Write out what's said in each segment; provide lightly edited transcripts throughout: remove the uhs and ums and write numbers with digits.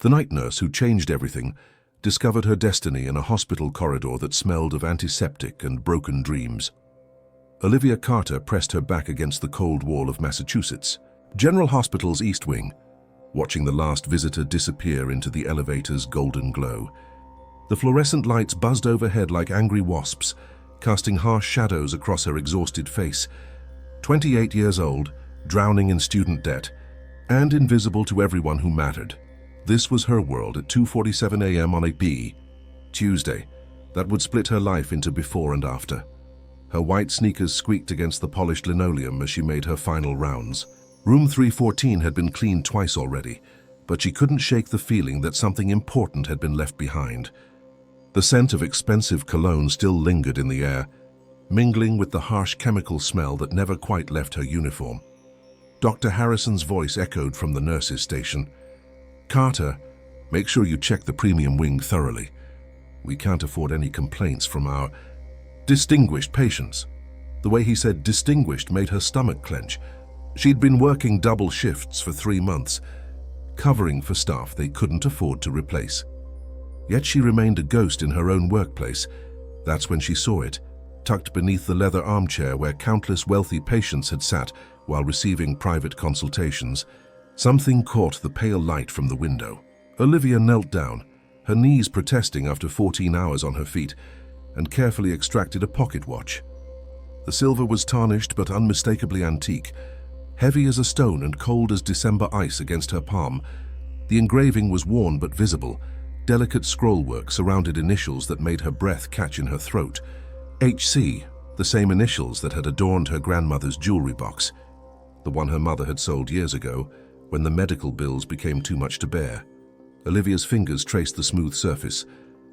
The night nurse who changed everything discovered her destiny in a hospital corridor that smelled of antiseptic and broken dreams. Olivia Carter pressed her back against the cold wall of Massachusetts, General Hospital's East Wing, watching the last visitor disappear into the elevator's golden glow. The fluorescent lights buzzed overhead like angry wasps, casting harsh shadows across her exhausted face. 28 years old, drowning in student debt, and invisible to everyone who mattered. This was her world at 2:47 a.m. on a Tuesday that would split her life into before and after. Her white sneakers squeaked against the polished linoleum as she made her final rounds. Room 314 had been cleaned twice already, but she couldn't shake the feeling that something important had been left behind. The scent of expensive cologne still lingered in the air, mingling with the harsh chemical smell that never quite left her uniform. Dr. Harrison's voice echoed from the nurse's station. "Carter, make sure you check the premium wing thoroughly. We can't afford any complaints from our distinguished patients." The way he said distinguished made her stomach clench. She'd been working double shifts for 3 months, covering for staff they couldn't afford to replace. Yet she remained a ghost in her own workplace. That's when she saw it, tucked beneath the leather armchair where countless wealthy patients had sat while receiving private consultations. Something caught the pale light from the window. Olivia knelt down, her knees protesting after 14 hours on her feet, and carefully extracted a pocket watch. The silver was tarnished but unmistakably antique, heavy as a stone and cold as December ice against her palm. The engraving was worn but visible, delicate scrollwork surrounded initials that made her breath catch in her throat. HC, the same initials that had adorned her grandmother's jewelry box, the one her mother had sold years ago when the medical bills became too much to bear. Olivia's fingers traced the smooth surface,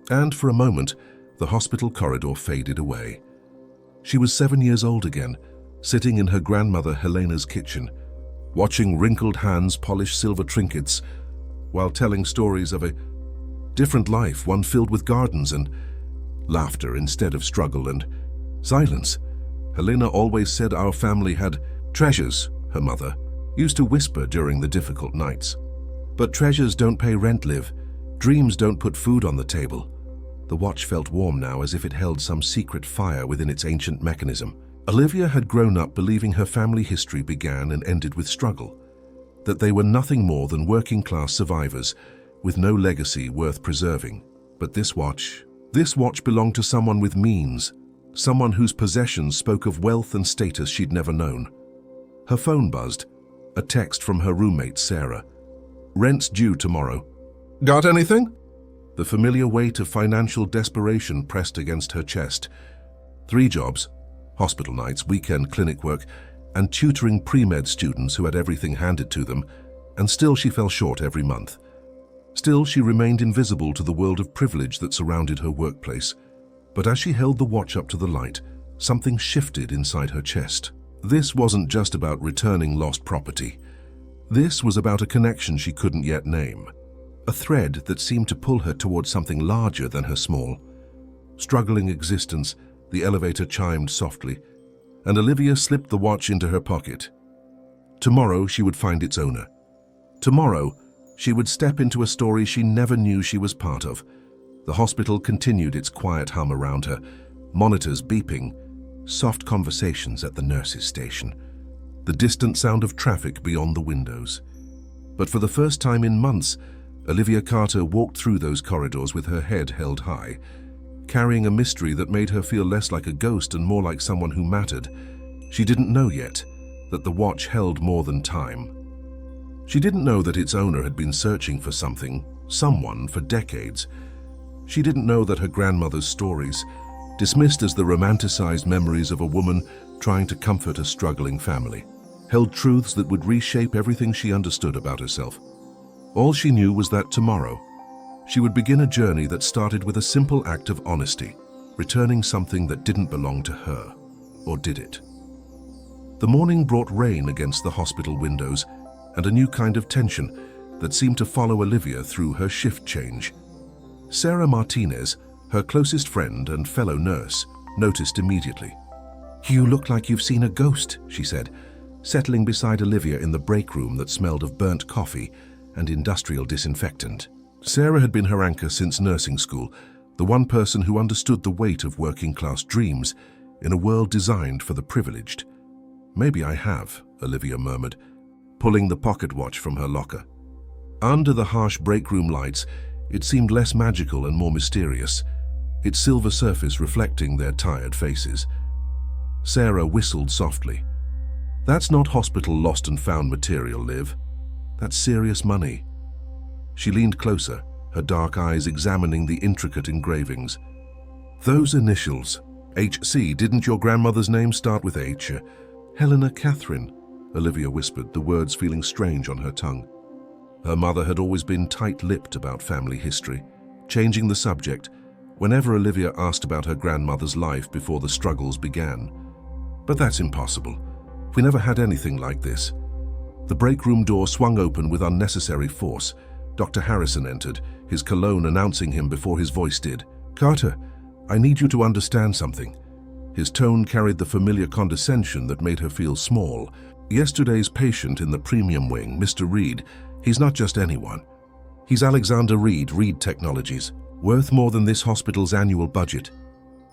and for a moment, the hospital corridor faded away. She was 7 years old again, sitting in her grandmother Helena's kitchen, watching wrinkled hands polish silver trinkets while telling stories of a different life, one filled with gardens and laughter instead of struggle and silence. Helena always said our family had treasures, her mother used to whisper during the difficult nights. But treasures don't pay rent, Liv. Dreams don't put food on the table. The watch felt warm now, as if it held some secret fire within its ancient mechanism. Olivia had grown up believing her family history began and ended with struggle, that they were nothing more than working-class survivors with no legacy worth preserving. But this watch belonged to someone with means, someone whose possessions spoke of wealth and status she'd never known. Her phone buzzed, a text from her roommate, Sarah. "Rent's due tomorrow. Got anything?" The familiar weight of financial desperation pressed against her chest. 3 jobs, hospital nights, weekend clinic work, and tutoring pre-med students who had everything handed to them, and still she fell short every month. Still, she remained invisible to the world of privilege that surrounded her workplace. But as she held the watch up to the light, something shifted inside her chest. This wasn't just about returning lost property. This was about a connection she couldn't yet name. A thread that seemed to pull her towards something larger than her small, struggling existence. The elevator chimed softly, and Olivia slipped the watch into her pocket. Tomorrow she would find its owner. Tomorrow she would step into a story she never knew she was part of. The hospital continued its quiet hum around her, monitors beeping, soft conversations at the nurse's station, the distant sound of traffic beyond the windows. But for the first time in months, Olivia Carter walked through those corridors with her head held high, carrying a mystery that made her feel less like a ghost and more like someone who mattered. She didn't know yet that the watch held more than time. She didn't know that its owner had been searching for someone for decades. She didn't know that her grandmother's stories, dismissed as the romanticized memories of a woman trying to comfort a struggling family, held truths that would reshape everything she understood about herself. All she knew was that tomorrow, she would begin a journey that started with a simple act of honesty, returning something that didn't belong to her. Or did it? The morning brought rain against the hospital windows and a new kind of tension that seemed to follow Olivia through her shift change. Sarah Martinez, her closest friend and fellow nurse, noticed immediately. "You look like you've seen a ghost," she said, settling beside Olivia in the break room that smelled of burnt coffee and industrial disinfectant. Sarah had been her anchor since nursing school, the one person who understood the weight of working-class dreams in a world designed for the privileged. "Maybe I have," Olivia murmured, pulling the pocket watch from her locker. Under the harsh break room lights, it seemed less magical and more mysterious, its silver surface reflecting their tired faces. Sarah whistled softly. "That's not hospital lost and found material, Liv. That's serious money." She leaned closer, her dark eyes examining the intricate engravings. "Those initials, HC, didn't your grandmother's name start with H? Helena Catherine," Olivia whispered, the words feeling strange on her tongue. Her mother had always been tight-lipped about family history, changing the subject whenever Olivia asked about her grandmother's life before the struggles began. "But that's impossible. We never had anything like this." The break room door swung open with unnecessary force. Dr. Harrison entered, his cologne announcing him before his voice did. "Carter, I need you to understand something." His tone carried the familiar condescension that made her feel small. "Yesterday's patient in the premium wing, Mr. Reed, he's not just anyone. He's Alexander Reed, Reed Technologies, worth more than this hospital's annual budget."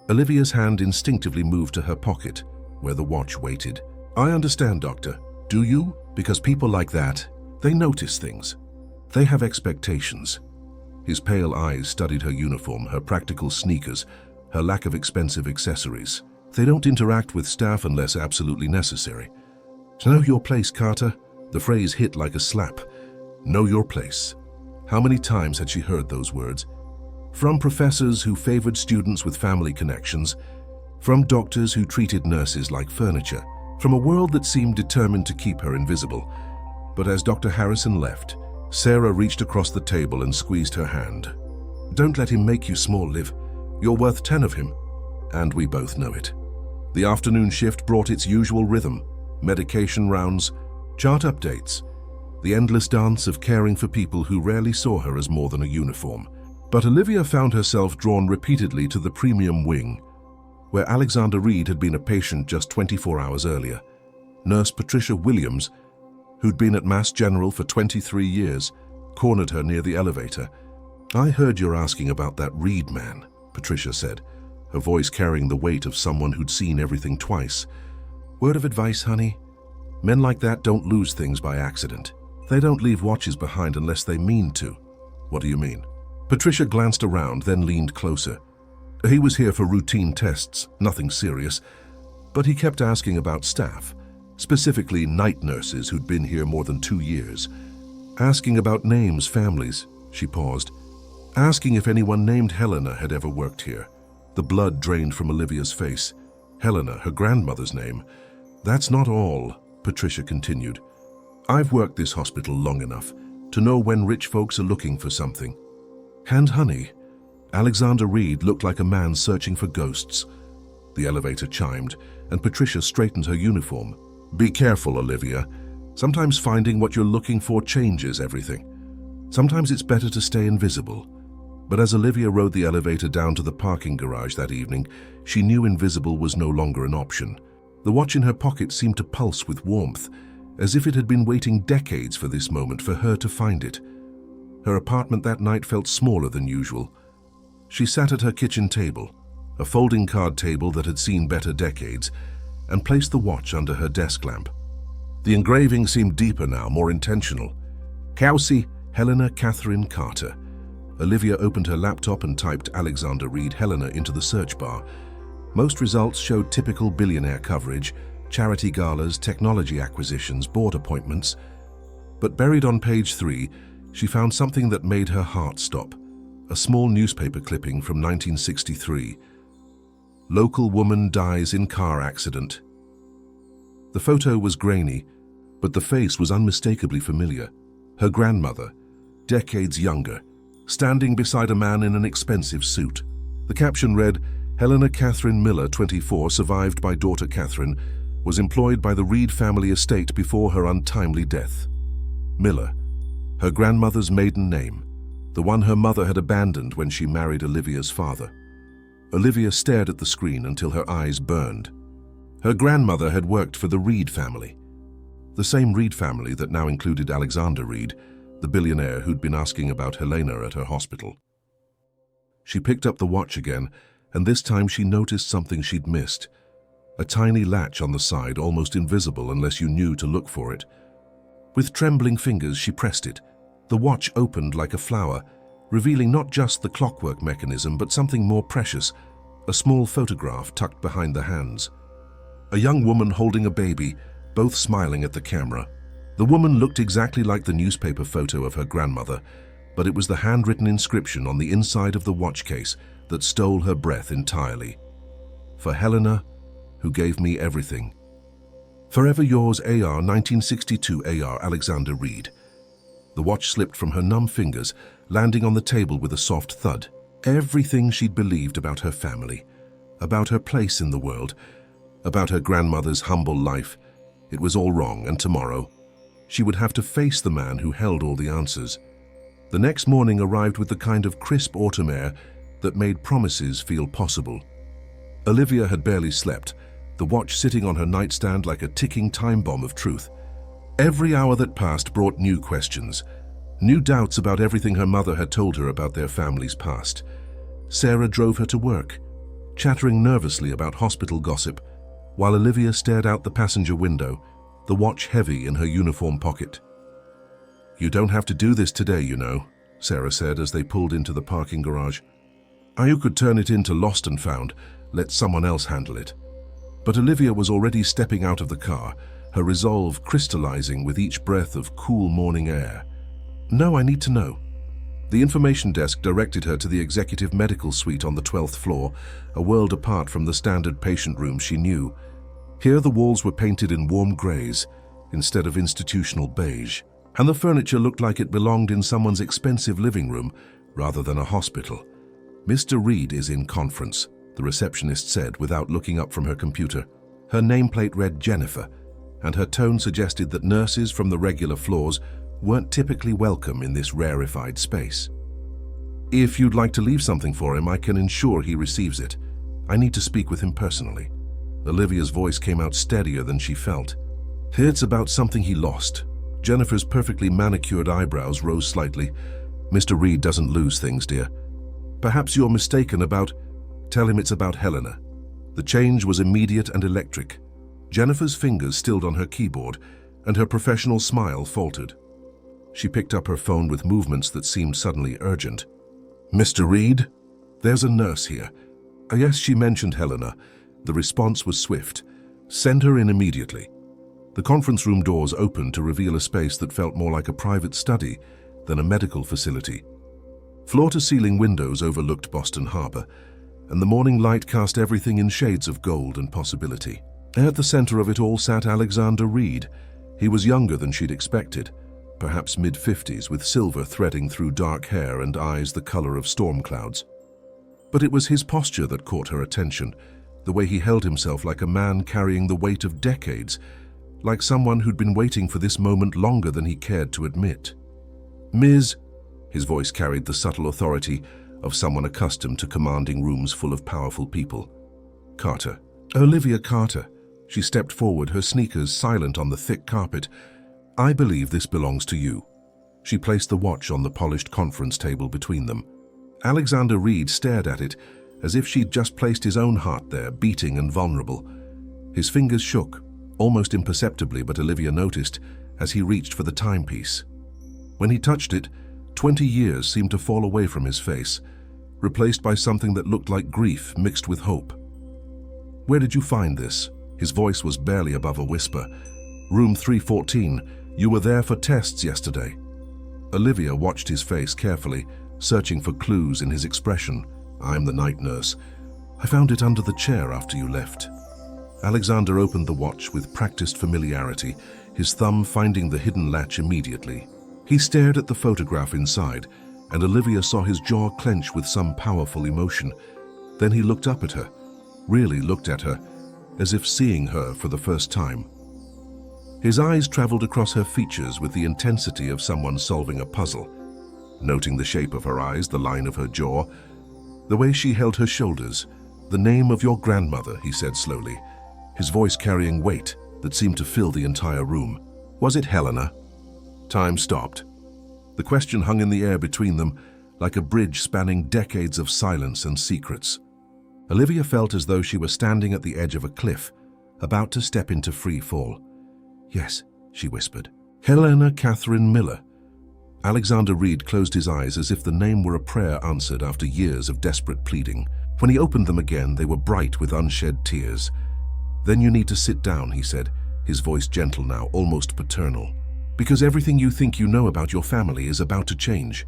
Olivia's hand instinctively moved to her pocket, where the watch waited. "I understand, Doctor. Do you? Because people like that, they notice things. They have expectations." His pale eyes studied her uniform, her practical sneakers, her lack of expensive accessories. "They don't interact with staff unless absolutely necessary. Know your place, Carter." The phrase hit like a slap. Know your place. How many times had she heard those words? From professors who favored students with family connections, from doctors who treated nurses like furniture, from a world that seemed determined to keep her invisible. But as Dr. Harrison left, Sarah reached across the table and squeezed her hand. "Don't let him make you small, Liv. You're worth 10 of him. And we both know it." The afternoon shift brought its usual rhythm: medication rounds, chart updates, the endless dance of caring for people who rarely saw her as more than a uniform. But Olivia found herself drawn repeatedly to the premium wing, where Alexander Reed had been a patient just 24 hours earlier. Nurse Patricia Williams, who'd been at Mass General for 23 years, cornered her near the elevator. "I heard you're asking about that Reed man," Patricia said, her voice carrying the weight of someone who'd seen everything twice. "Word of advice, honey? Men like that don't lose things by accident. They don't leave watches behind unless they mean to." "What do you mean?" Patricia glanced around, then leaned closer. "He was here for routine tests, nothing serious, but he kept asking about staff, specifically night nurses who'd been here more than 2 years. Asking about names, families." She paused. "Asking if anyone named Helena had ever worked here." The blood drained from Olivia's face. "Helena, her grandmother's name. That's not all," Patricia continued. "I've worked this hospital long enough to know when rich folks are looking for something. And honey, Alexander Reed looked like a man searching for ghosts." The elevator chimed, and Patricia straightened her uniform. "Be careful, Olivia. Sometimes finding what you're looking for changes everything. Sometimes it's better to stay invisible." But as Olivia rode the elevator down to the parking garage that evening, she knew invisible was no longer an option. The watch in her pocket seemed to pulse with warmth, as if it had been waiting decades for this moment for her to find it. Her apartment that night felt smaller than usual. She sat at her kitchen table, a folding card table that had seen better decades, and placed the watch under her desk lamp. The engraving seemed deeper now, more intentional. Kelsey, Helena Catherine Carter. Olivia opened her laptop and typed Alexander Reed Helena into the search bar. Most results showed typical Billionaire coverage: charity galas, technology acquisitions, board appointments. But buried on page 3, she found something that made her heart stop. A small newspaper clipping from 1963. "Local woman dies in car accident." The photo was grainy, but the face was unmistakably familiar. Her grandmother, decades younger, standing beside a man in an expensive suit. The caption read, "Helena Catherine Miller, 24, survived by daughter Catherine, was employed by the Reed family estate before her untimely death." Miller, her grandmother's maiden name, the one her mother had abandoned when she married Olivia's father. Olivia stared at the screen until her eyes burned. Her grandmother had worked for the Reed family. The same Reed family that now included Alexander Reed, the billionaire who'd been asking about Helena at her hospital. She picked up the watch again, and this time she noticed something she'd missed. A tiny latch on the side, almost invisible unless you knew to look for it. With trembling fingers, she pressed it. The watch opened like a flower, revealing not just the clockwork mechanism, but something more precious, a small photograph tucked behind the hands. A young woman holding a baby, both smiling at the camera. The woman looked exactly like the newspaper photo of her grandmother, but it was the handwritten inscription on the inside of the watch case that stole her breath entirely. For Helena, who gave me everything. Forever yours, AR 1962 AR Alexander Reed. The watch slipped from her numb fingers, landing on the table with a soft thud. Everything she'd believed about her family, about her place in the world, about her grandmother's humble life, it was all wrong, and tomorrow, she would have to face the man who held all the answers. The next morning arrived with the kind of crisp autumn air that made promises feel possible. Olivia had barely slept, the watch sitting on her nightstand like a ticking time bomb of truth. Every hour that passed brought new questions, new doubts about everything her mother had told her about their family's past. Sarah drove her to work, chattering nervously about hospital gossip, while Olivia stared out the passenger window, the watch heavy in her uniform pocket. "You don't have to do this today, you know," Sarah said as they pulled into the parking garage. "You could turn it into lost and found, let someone else handle it." But Olivia was already stepping out of the car, her resolve crystallizing with each breath of cool morning air. "No, I need to know." The information desk directed her to the executive medical suite on the 12th floor, a world apart from the standard patient room she knew. Here the walls were painted in warm grays instead of institutional beige, and the furniture looked like it belonged in someone's expensive living room rather than a hospital. "Mr. Reed is in conference," the receptionist said without looking up from her computer. Her nameplate read Jennifer, and her tone suggested that nurses from the regular floors weren't typically welcome in this rarefied space. "If you'd like to leave something for him, I can ensure he receives it. I need to speak with him personally." Olivia's voice came out steadier than she felt. "It's about something he lost." Jennifer's perfectly manicured eyebrows rose slightly. "Mr. Reed doesn't lose things, dear. Perhaps you're mistaken about—" "Tell him it's about Helena." The change was immediate and electric. Jennifer's fingers stilled on her keyboard, and her professional smile faltered. She picked up her phone with movements that seemed suddenly urgent. "Mr. Reed? There's a nurse here." Yes, she mentioned Helena. The response was swift. "Send her in immediately." The conference room doors opened to reveal a space that felt more like a private study than a medical facility. Floor-to-ceiling windows overlooked Boston Harbor, and the morning light cast everything in shades of gold and possibility. At the center of it all sat Alexander Reed. He was younger than she'd expected, perhaps mid-50s, with silver threading through dark hair and eyes the color of storm clouds. But it was his posture that caught her attention, the way he held himself like a man carrying the weight of decades, like someone who'd been waiting for this moment longer than he cared to admit. "Ms." His voice carried the subtle authority of someone accustomed to commanding rooms full of powerful people. "Carter." "Olivia Carter." She stepped forward, her sneakers silent on the thick carpet. "I believe this belongs to you." She placed the watch on the polished conference table between them. Alexander Reed stared at it, as if she'd just placed his own heart there, beating and vulnerable. His fingers shook, almost imperceptibly, but Olivia noticed, as he reached for the timepiece. When he touched it, 20 years seemed to fall away from his face, replaced by something that looked like grief mixed with hope. "Where did you find this?" His voice was barely above a whisper. "Room 314. You were there for tests yesterday." Olivia watched his face carefully, searching for clues in his expression. "I'm the night nurse. I found it under the chair after you left." Alexander opened the watch with practiced familiarity, his thumb finding the hidden latch immediately. He stared at the photograph inside, and Olivia saw his jaw clench with some powerful emotion. Then he looked up at her, really looked at her, as if seeing her for the first time. His eyes traveled across her features with the intensity of someone solving a puzzle, noting the shape of her eyes, the line of her jaw, the way she held her shoulders. "The name of your grandmother," he said slowly, his voice carrying weight that seemed to fill the entire room. "Was it Helena?" Time stopped. The question hung in the air between them, like a bridge spanning decades of silence and secrets. Olivia felt as though she were standing at the edge of a cliff, about to step into free fall. "Yes," she whispered. "Helena Catherine Miller." Alexander Reed closed his eyes as if the name were a prayer answered after years of desperate pleading. When he opened them again, they were bright with unshed tears. "Then you need to sit down," he said, his voice gentle now, almost paternal. "Because everything you think you know about your family is about to change."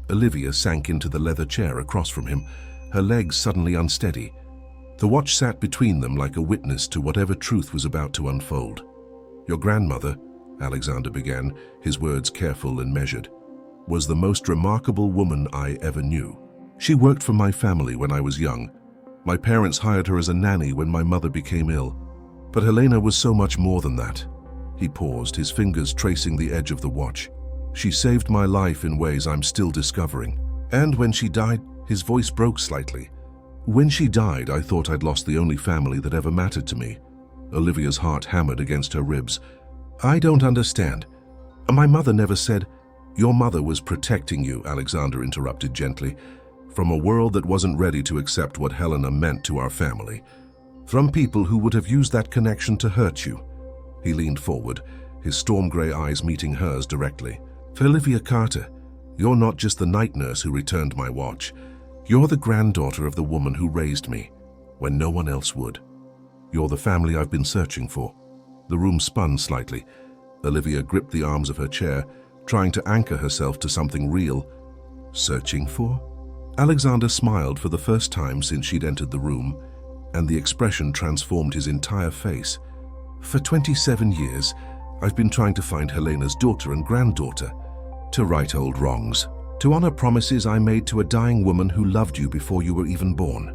Olivia sank into the leather chair across from him, her legs suddenly unsteady. The watch sat between them like a witness to whatever truth was about to unfold. "Your grandmother," Alexander began, his words careful and measured, "was the most remarkable woman I ever knew. She worked for my family when I was young. My parents hired her as a nanny when my mother became ill. But Helena was so much more than that." He paused, his fingers tracing the edge of the watch. "She saved my life in ways I'm still discovering. And when she died," his voice broke slightly. "When she died, I thought I'd lost the only family that ever mattered to me." Olivia's heart hammered against her ribs. "I don't understand. My mother never said—" "Your mother was protecting you," Alexander interrupted gently, "from a world that wasn't ready to accept what Helena meant to our family. From people who would have used that connection to hurt you." He leaned forward, his storm-gray eyes meeting hers directly. "Olivia Carter, you're not just the night nurse who returned my watch. You're the granddaughter of the woman who raised me, when no one else would. You're the family I've been searching for." The room spun slightly. Olivia gripped the arms of her chair, trying to anchor herself to something real. "Searching for?" Alexander smiled for the first time since she'd entered the room, and the expression transformed his entire face. "For 27 years, I've been trying to find Helena's daughter and granddaughter, to right old wrongs, to honor promises I made to a dying woman who loved you before you were even born."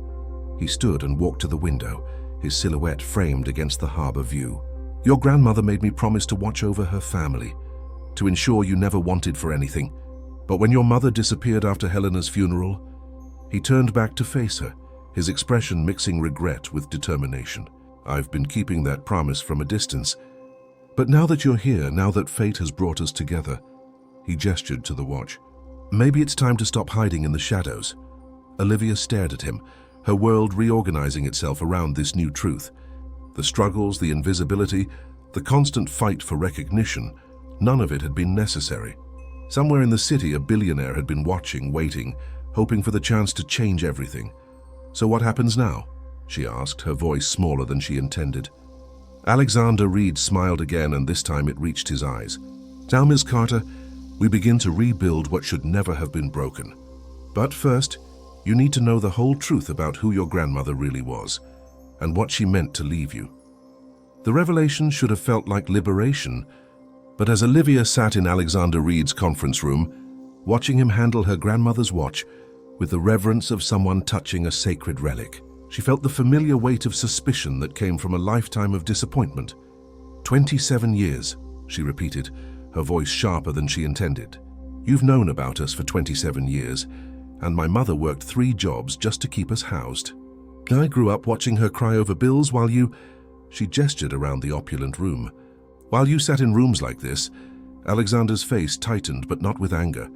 He stood and walked to the window, his silhouette framed against the harbor view. "Your grandmother made me promise to watch over her family, to ensure you never wanted for anything. But when your mother disappeared after Helena's funeral," he turned back to face her, his expression mixing regret with determination. "I've been keeping that promise from a distance. But now that you're here, now that fate has brought us together," he gestured to the watch, "maybe it's time to stop hiding in the shadows." Olivia stared at him, her world reorganizing itself around this new truth. The struggles, the invisibility, the constant fight for recognition, none of it had been necessary. Somewhere in the city, a billionaire had been watching, waiting, hoping for the chance to change everything. "So what happens now?" she asked, her voice smaller than she intended. Alexander Reed smiled again, and this time it reached his eyes. "Now, Ms. Carter, we begin to rebuild what should never have been broken. But first, you need to know the whole truth about who your grandmother really was, and what she meant to leave you." The revelation should have felt like liberation, but as Olivia sat in Alexander Reed's conference room, watching him handle her grandmother's watch with the reverence of someone touching a sacred relic, she felt the familiar weight of suspicion that came from a lifetime of disappointment. 27 years, she repeated, her voice sharper than she intended. "You've known about us for 27 years, and my mother worked 3 jobs just to keep us housed. I grew up watching her cry over bills while you—" She gestured around the opulent room. "While you sat in rooms like this," Alexander's face tightened, but not with anger,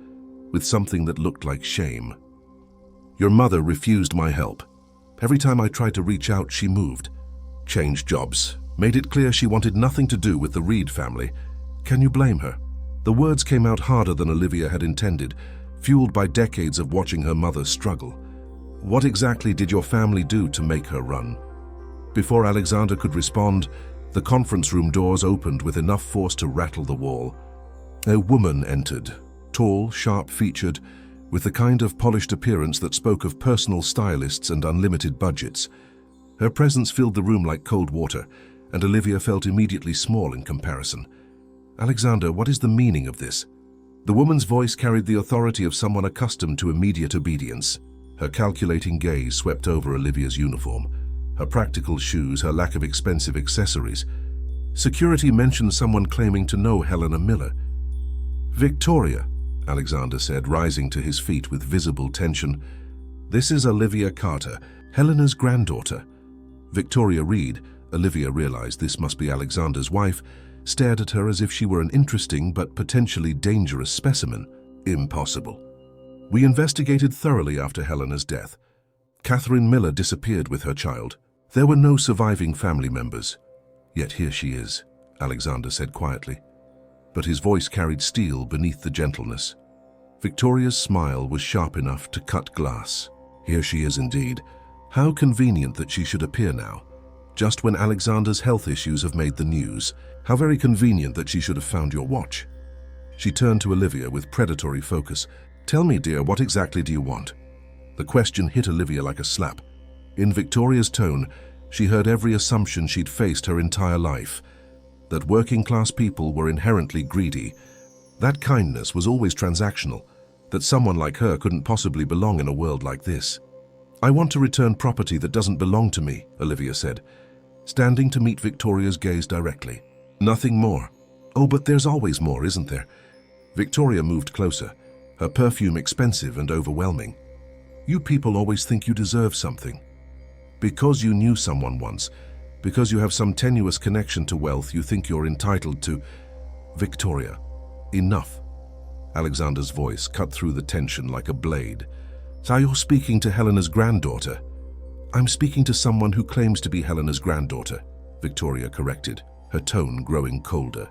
with something that looked like shame. "Your mother refused my help. Every time I tried to reach out, she moved, changed jobs, made it clear she wanted nothing to do with the Reed family. Can you blame her?" The words came out harder than Olivia had intended, fueled by decades of watching her mother struggle. "What exactly did your family do to make her run?" Before Alexander could respond, the conference room doors opened with enough force to rattle the wall. A woman entered, tall, sharp-featured, with the kind of polished appearance that spoke of personal stylists and unlimited budgets. Her presence filled the room like cold water, and Olivia felt immediately small in comparison. "Alexander, what is the meaning of this?" The woman's voice carried the authority of someone accustomed to immediate obedience. Her calculating gaze swept over Olivia's uniform, her practical shoes, her lack of expensive accessories. Security mentioned someone claiming to know Helena Miller. "Victoria," Alexander said, rising to his feet with visible tension. "This is Olivia Carter, Helena's granddaughter." Victoria Reed, Olivia realized this must be Alexander's wife, stared at her as if she were an interesting but potentially dangerous specimen. Impossible. We investigated thoroughly after Helena's death. Catherine Miller disappeared with her child. There were no surviving family members. Yet here she is, Alexander said quietly. But his voice carried steel beneath the gentleness. Victoria's smile was sharp enough to cut glass. Here she is indeed. How convenient that she should appear now, just when Alexander's health issues have made the news. How very convenient that she should have found your watch. She turned to Olivia with predatory focus. Tell me, dear, what exactly do you want? The question hit Olivia like a slap. In Victoria's tone, she heard every assumption she'd faced her entire life. That working-class people were inherently greedy. That kindness was always transactional. That someone like her couldn't possibly belong in a world like this. I want to return property that doesn't belong to me, Olivia said, standing to meet Victoria's gaze directly. Nothing more. Oh, but there's always more, isn't there? Victoria moved closer, her perfume expensive and overwhelming. You people always think you deserve something. Because you knew someone once, because you have some tenuous connection to wealth, you think you're entitled to... Victoria, enough. Alexander's voice cut through the tension like a blade. So you're speaking to Helena's granddaughter? I'm speaking to someone who claims to be Helena's granddaughter, Victoria corrected, her tone growing colder.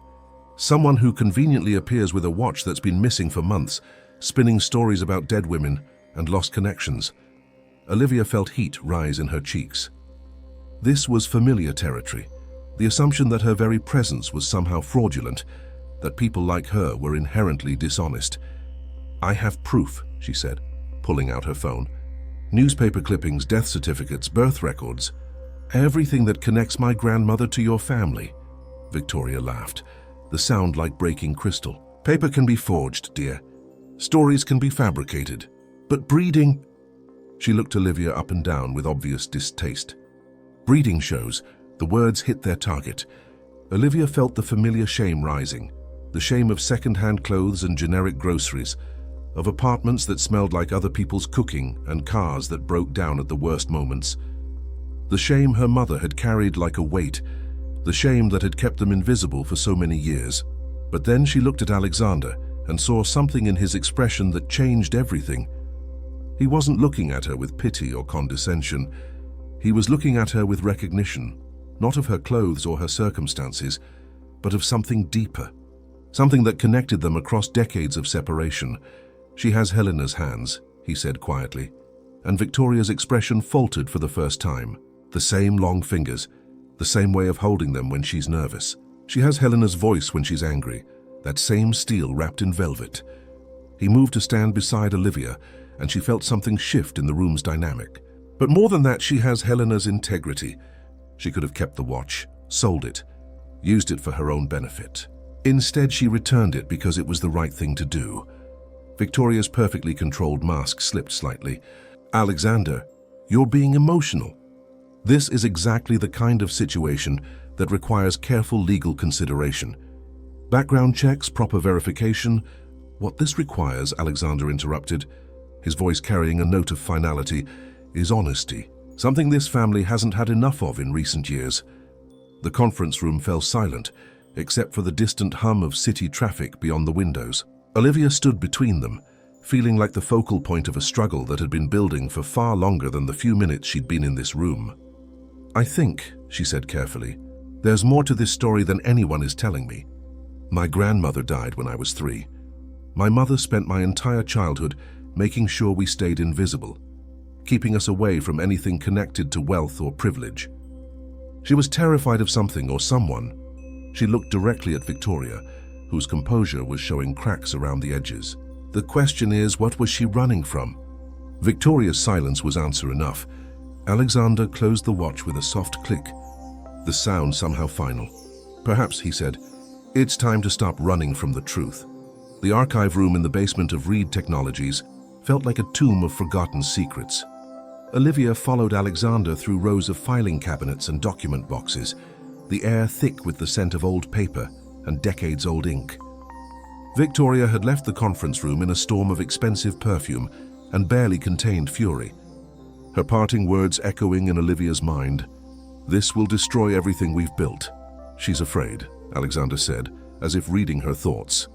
Someone who conveniently appears with a watch that's been missing for months, spinning stories about dead women and lost connections. Olivia felt heat rise in her cheeks. This was familiar territory, the assumption that her very presence was somehow fraudulent, that people like her were inherently dishonest. I have proof, she said, pulling out her phone. Newspaper clippings, death certificates, birth records. Everything that connects my grandmother to your family. Victoria laughed, the sound like breaking crystal. Paper can be forged, dear. Stories can be fabricated. But breeding... She looked Olivia up and down with obvious distaste. Breeding shows. The words hit their target. Olivia felt the familiar shame rising. The shame of second-hand clothes and generic groceries. Of apartments that smelled like other people's cooking and cars that broke down at the worst moments. The shame her mother had carried like a weight. The shame that had kept them invisible for so many years. But then she looked at Alexander and saw something in his expression that changed everything. He wasn't looking at her with pity or condescension. He was looking at her with recognition, not of her clothes or her circumstances, but of something deeper, something that connected them across decades of separation. She has Helena's hands, he said quietly, and Victoria's expression faltered for the first time. The same long fingers, the same way of holding them when she's nervous. She has Helena's voice when she's angry, that same steel wrapped in velvet. He moved to stand beside Olivia, and she felt something shift in the room's dynamic. But more than that, she has Helena's integrity. She could have kept the watch, sold it, used it for her own benefit. Instead, she returned it because it was the right thing to do. Victoria's perfectly controlled mask slipped slightly. Alexander, you're being emotional. This is exactly the kind of situation that requires careful legal consideration. Background checks, proper verification. What this requires, Alexander interrupted, his voice carrying a note of finality, is honesty, something this family hasn't had enough of in recent years. The conference room fell silent, except for the distant hum of city traffic beyond the windows. Olivia stood between them, feeling like the focal point of a struggle that had been building for far longer than the few minutes she'd been in this room. I think, she said carefully, there's more to this story than anyone is telling me. My grandmother died when I was 3. My mother spent my entire childhood making sure we stayed invisible, keeping us away from anything connected to wealth or privilege. She was terrified of something or someone. She looked directly at Victoria, whose composure was showing cracks around the edges. The question is, what was she running from? Victoria's silence was answer enough. Alexander closed the watch with a soft click, the sound somehow final. Perhaps, he said, it's time to stop running from the truth. The archive room in the basement of Reed Technologies felt like a tomb of forgotten secrets. Olivia followed Alexander through rows of filing cabinets and document boxes, the air thick with the scent of old paper and decades-old ink. Victoria had left the conference room in a storm of expensive perfume and barely contained fury. Her parting words echoing in Olivia's mind, "This will destroy everything we've built. She's afraid," Alexander said, as if reading her thoughts.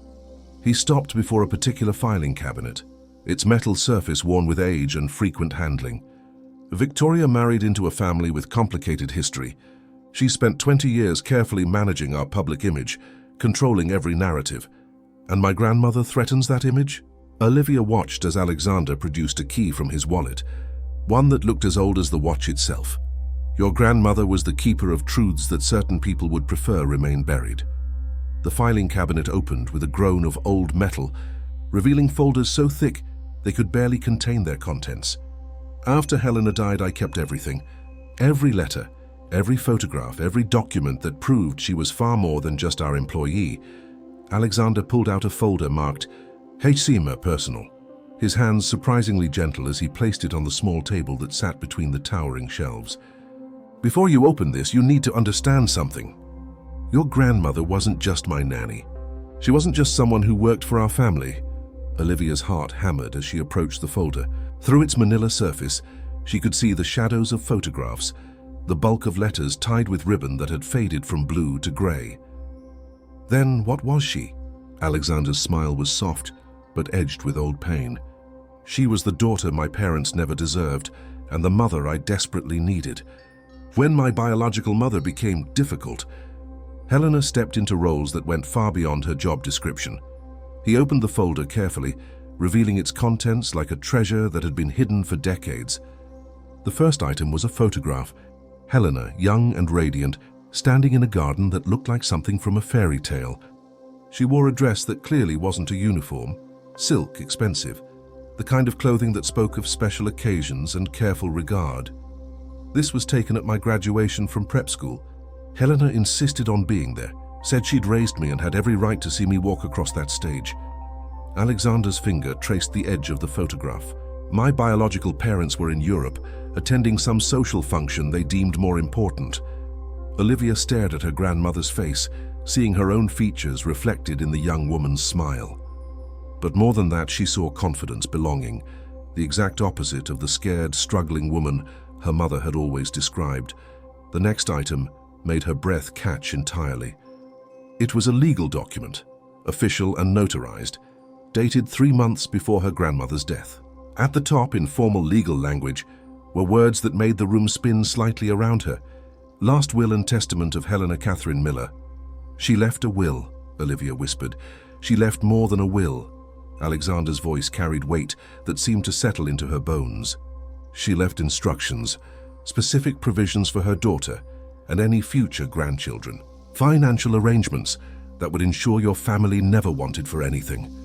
He stopped before a particular filing cabinet, its metal surface worn with age and frequent handling. Victoria married into a family with complicated history. She spent 20 years carefully managing our public image, controlling every narrative. And my grandmother threatens that image? Olivia watched as Alexander produced a key from his wallet, one that looked as old as the watch itself. Your grandmother was the keeper of truths that certain people would prefer remain buried. The filing cabinet opened with a groan of old metal, revealing folders so thick they could barely contain their contents. After Helena died, I kept everything. Every letter, every photograph, every document that proved she was far more than just our employee. Alexander pulled out a folder marked HCMA Personal, his hands surprisingly gentle as he placed it on the small table that sat between the towering shelves. Before you open this, you need to understand something. Your grandmother wasn't just my nanny. She wasn't just someone who worked for our family. Olivia's heart hammered as she approached the folder. Through its manila surface, she could see the shadows of photographs, the bulk of letters tied with ribbon that had faded from blue to gray. Then what was she? Alexander's smile was soft, but edged with old pain. She was the daughter my parents never deserved, and the mother I desperately needed. When my biological mother became difficult, Helena stepped into roles that went far beyond her job description. He opened the folder carefully, revealing its contents like a treasure that had been hidden for decades. The first item was a photograph. Helena, young and radiant, standing in a garden that looked like something from a fairy tale. She wore a dress that clearly wasn't a uniform, silk, expensive, the kind of clothing that spoke of special occasions and careful regard. This was taken at my graduation from prep school. Helena insisted on being there, said she'd raised me and had every right to see me walk across that stage. Alexander's finger traced the edge of the photograph. My biological parents were in Europe, attending some social function they deemed more important. Olivia stared at her grandmother's face, seeing her own features reflected in the young woman's smile. But more than that, she saw confidence, belonging, the exact opposite of the scared, struggling woman her mother had always described. The next item made her breath catch entirely. It was a legal document, official and notarized, dated 3 months before her grandmother's death. At the top, in formal legal language, were words that made the room spin slightly around her. Last will and testament of Helena Catherine Miller. She left a will, Olivia whispered. She left more than a will. Alexander's voice carried weight that seemed to settle into her bones. She left instructions, specific provisions for her daughter and any future grandchildren, financial arrangements that would ensure your family never wanted for anything.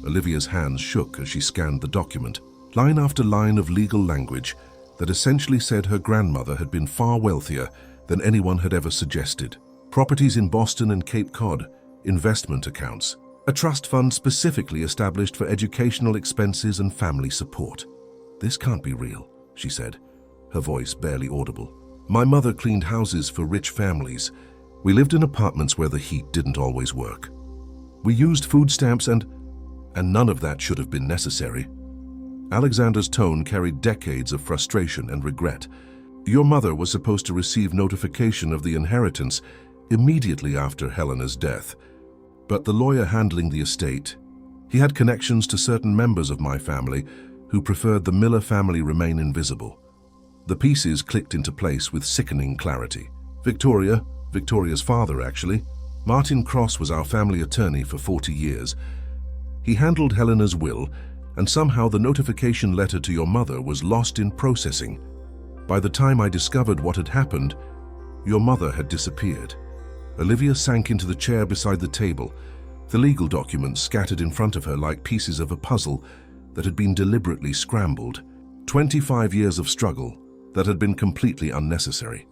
Olivia's hands shook as she scanned the document, line after line of legal language that essentially said her grandmother had been far wealthier than anyone had ever suggested. Properties in Boston and Cape Cod, investment accounts, a trust fund specifically established for educational expenses and family support. This can't be real, she said, her voice barely audible. My mother cleaned houses for rich families. We lived in apartments where the heat didn't always work. We used food stamps and none of that should have been necessary. Alexander's tone carried decades of frustration and regret. Your mother was supposed to receive notification of the inheritance immediately after Helena's death. But the lawyer handling the estate, he had connections to certain members of my family who preferred the Miller family remain invisible. The pieces clicked into place with sickening clarity. Victoria's father actually, Martin Cross, was our family attorney for 40 years. He handled Helena's will, and somehow the notification letter to your mother was lost in processing. By the time I discovered what had happened, your mother had disappeared. Olivia sank into the chair beside the table, the legal documents scattered in front of her like pieces of a puzzle that had been deliberately scrambled. 25 years of struggle that had been completely unnecessary.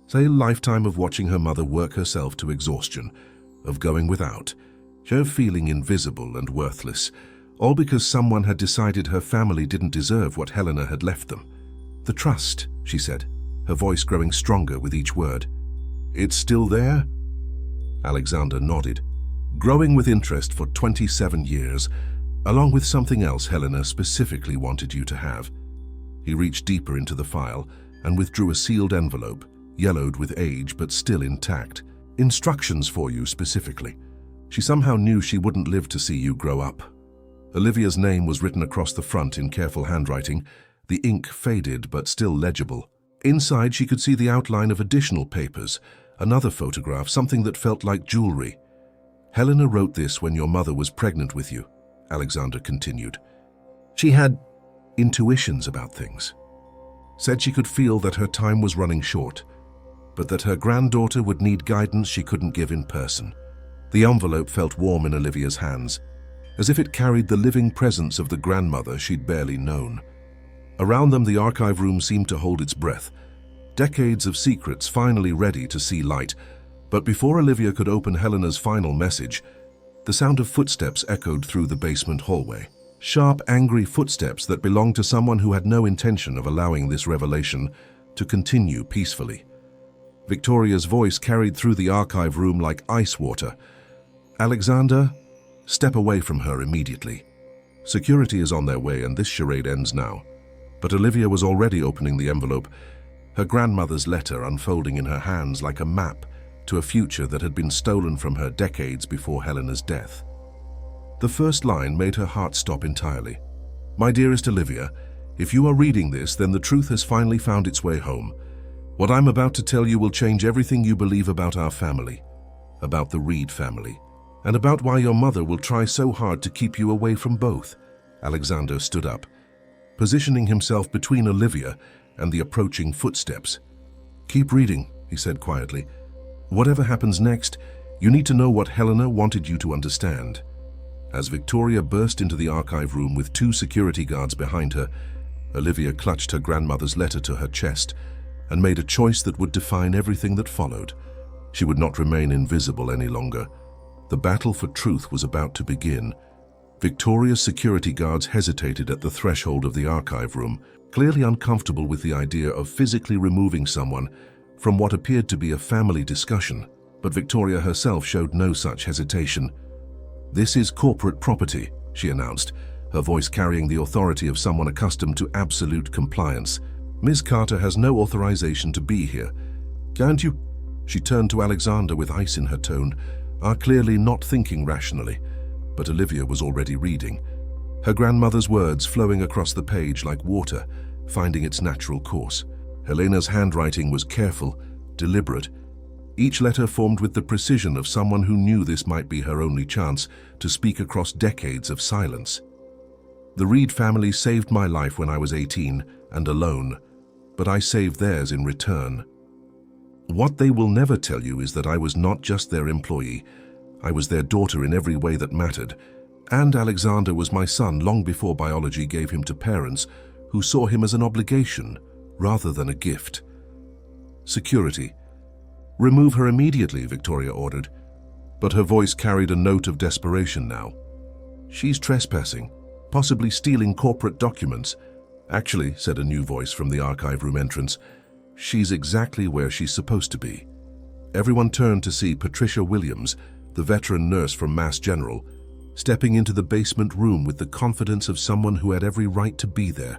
Say a lifetime of watching her mother work herself to exhaustion, of going without, of feeling invisible and worthless, all because someone had decided her family didn't deserve what Helena had left them. The trust, she said, her voice growing stronger with each word. It's still there? Alexander nodded, growing with interest for 27 years, along with something else Helena specifically wanted you to have. He reached deeper into the file and withdrew a sealed envelope, yellowed with age but still intact. Instructions for you specifically. She somehow knew she wouldn't live to see you grow up. Olivia's name was written across the front in careful handwriting, the ink faded but still legible. Inside, she could see the outline of additional papers, another photograph, something that felt like jewelry. Helena wrote this when your mother was pregnant with you, Alexander continued. She had intuitions about things. Said she could feel that her time was running short, but that her granddaughter would need guidance she couldn't give in person. The envelope felt warm in Olivia's hands, as if it carried the living presence of the grandmother she'd barely known. Around them, the archive room seemed to hold its breath, decades of secrets finally ready to see light. But before Olivia could open Helena's final message, the sound of footsteps echoed through the basement hallway. Sharp, angry footsteps that belonged to someone who had no intention of allowing this revelation to continue peacefully. Victoria's voice carried through the archive room like ice water. Alexander, step away from her immediately. Security is on their way and this charade ends now. But Olivia was already opening the envelope, her grandmother's letter unfolding in her hands like a map to a future that had been stolen from her decades before Helena's death. The first line made her heart stop entirely. My dearest Olivia, if you are reading this, then the truth has finally found its way home. What I'm about to tell you will change everything you believe about our family, about the Reed family, and about why your mother will try so hard to keep you away from both. Alexander stood up, positioning himself between Olivia and the approaching footsteps. Keep reading, he said quietly. Whatever happens next, you need to know what Helena wanted you to understand. As Victoria burst into the archive room with 2 security guards behind her, Olivia clutched her grandmother's letter to her chest and made a choice that would define everything that followed. She would not remain invisible any longer. The battle for truth was about to begin. Victoria's security guards hesitated at the threshold of the archive room, clearly uncomfortable with the idea of physically removing someone from what appeared to be a family discussion. But Victoria herself showed no such hesitation. This is corporate property, she announced, her voice carrying the authority of someone accustomed to absolute compliance. Ms. Carter has no authorization to be here. Can't you? She turned to Alexander with ice in her tone, are clearly not thinking rationally. But Olivia was already reading, her grandmother's words flowing across the page like water, finding its natural course. Helena's handwriting was careful, deliberate, each letter formed with the precision of someone who knew this might be her only chance to speak across decades of silence. The Reed family saved my life when I was 18 and alone, but I saved theirs in return. What they will never tell you is that I was not just their employee, I was their daughter in every way that mattered, and Alexander was my son long before biology gave him to parents who saw him as an obligation rather than a gift. Security. Remove her immediately, Victoria ordered, but her voice carried a note of desperation now. She's trespassing, possibly stealing corporate documents. Actually, said a new voice from the archive room entrance, she's exactly where she's supposed to be. Everyone turned to see Patricia Williams, the veteran nurse from Mass General, stepping into the basement room with the confidence of someone who had every right to be there.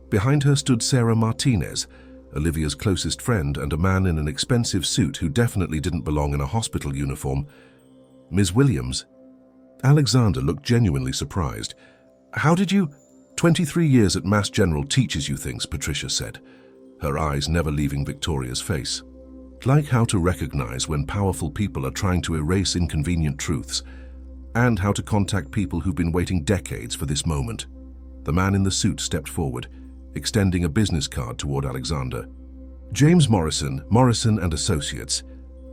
Behind her stood Sarah Martinez, Olivia's closest friend, and a man in an expensive suit who definitely didn't belong in a hospital uniform. Ms. Williams? Alexander looked genuinely surprised. How did you? 23 years at Mass General teaches you things, Patricia said, her eyes never leaving Victoria's face. Like how to recognize when powerful people are trying to erase inconvenient truths, and how to contact people who've been waiting decades for this moment. The man in the suit stepped forward, extending a business card toward Alexander. James Morrison, Morrison and Associates.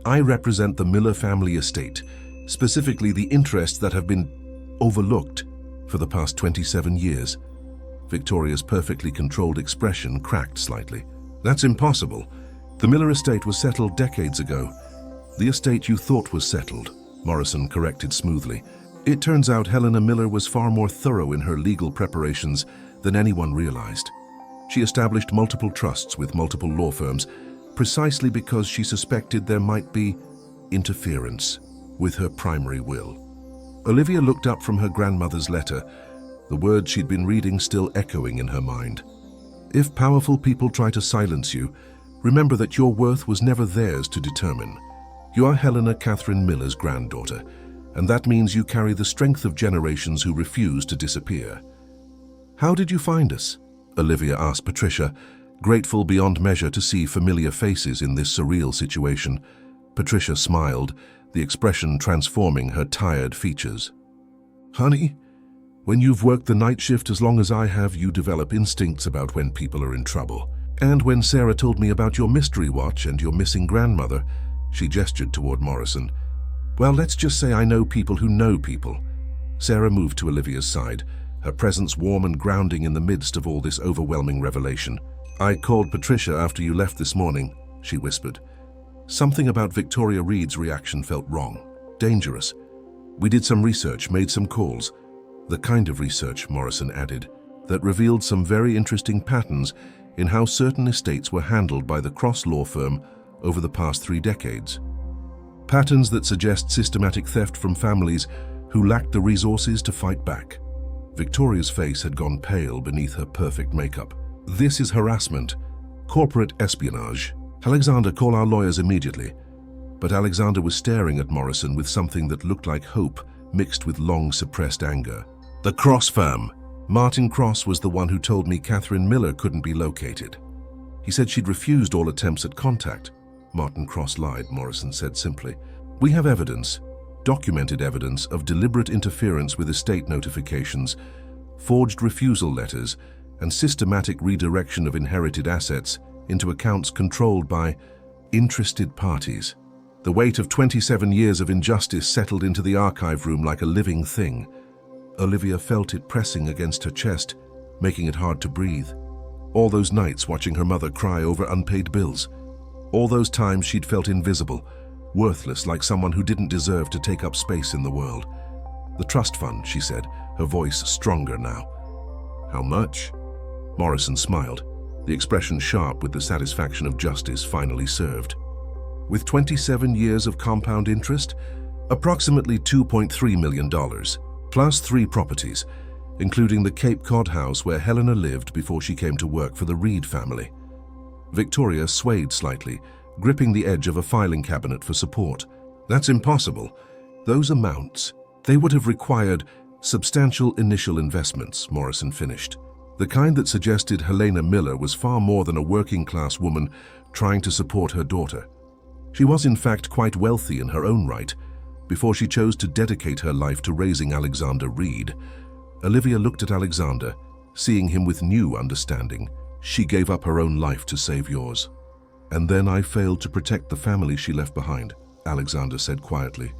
I represent the Miller family estate, specifically the interests that have been overlooked for the past 27 years. Victoria's perfectly controlled expression cracked slightly. That's impossible. The Miller estate was settled decades ago. The estate you thought was settled, Morrison corrected smoothly. It turns out Helena Miller was far more thorough in her legal preparations than anyone realized. She established multiple trusts with multiple law firms precisely because she suspected there might be interference with her primary will. Olivia looked up from her grandmother's letter, the words she'd been reading still echoing in her mind. If powerful people try to silence you, remember that your worth was never theirs to determine. You are Helena Catherine Miller's granddaughter, and that means you carry the strength of generations who refuse to disappear. How did you find us? Olivia asked Patricia, grateful beyond measure to see familiar faces in this surreal situation. Patricia smiled, the expression transforming her tired features. Honey, when you've worked the night shift as long as I have, you develop instincts about when people are in trouble. And when Sarah told me about your mystery watch and your missing grandmother, she gestured toward Morrison. Well, let's just say I know people who know people. Sarah moved to Olivia's side, her presence warm and grounding in the midst of all this overwhelming revelation. I called Patricia after you left this morning, she whispered. Something about Victoria Reed's reaction felt wrong, dangerous. We did some research, made some calls. The kind of research, Morrison added, that revealed some very interesting patterns in how certain estates were handled by the Cross law firm over the past 3 decades. Patterns that suggest systematic theft from families who lacked the resources to fight back. Victoria's face had gone pale beneath her perfect makeup. This is harassment, corporate espionage. Alexander, call our lawyers immediately. But Alexander was staring at Morrison with something that looked like hope mixed with long-suppressed anger. The Cross firm. Martin Cross was the one who told me Catherine Miller couldn't be located. He said she'd refused all attempts at contact. Martin Cross lied, Morrison said simply. We have evidence, documented evidence of deliberate interference with estate notifications, forged refusal letters, and systematic redirection of inherited assets into accounts controlled by interested parties. The weight of 27 years of injustice settled into the archive room like a living thing. Olivia felt it pressing against her chest, making it hard to breathe. All those nights watching her mother cry over unpaid bills. All those times she'd felt invisible, worthless, like someone who didn't deserve to take up space in the world. The trust fund, she said, her voice stronger now. How much? Morrison smiled, the expression sharp with the satisfaction of justice finally served. With 27 years of compound interest, approximately $2.3 million, plus 3 properties, including the Cape Cod house where Helena lived before she came to work for the Reed family. Victoria swayed slightly, gripping the edge of a filing cabinet for support. That's impossible. Those amounts, they would have required substantial initial investments, Morrison finished. The kind that suggested Helena Miller was far more than a working-class woman trying to support her daughter. She was in fact quite wealthy in her own right, before she chose to dedicate her life to raising Alexander Reed. Olivia looked at Alexander, seeing him with new understanding. She gave up her own life to save yours. And then I failed to protect the family she left behind, Alexander said quietly.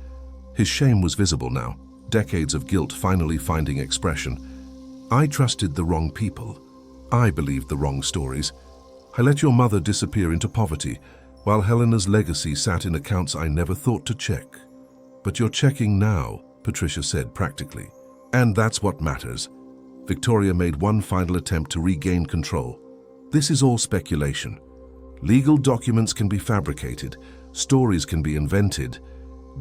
His shame was visible now, decades of guilt finally finding expression. I trusted the wrong people. I believed the wrong stories. I let your mother disappear into poverty, while Helena's legacy sat in accounts I never thought to check. But you're checking now, Patricia said practically. And that's what matters. Victoria made one final attempt to regain control. This is all speculation. Legal documents can be fabricated, stories can be invented.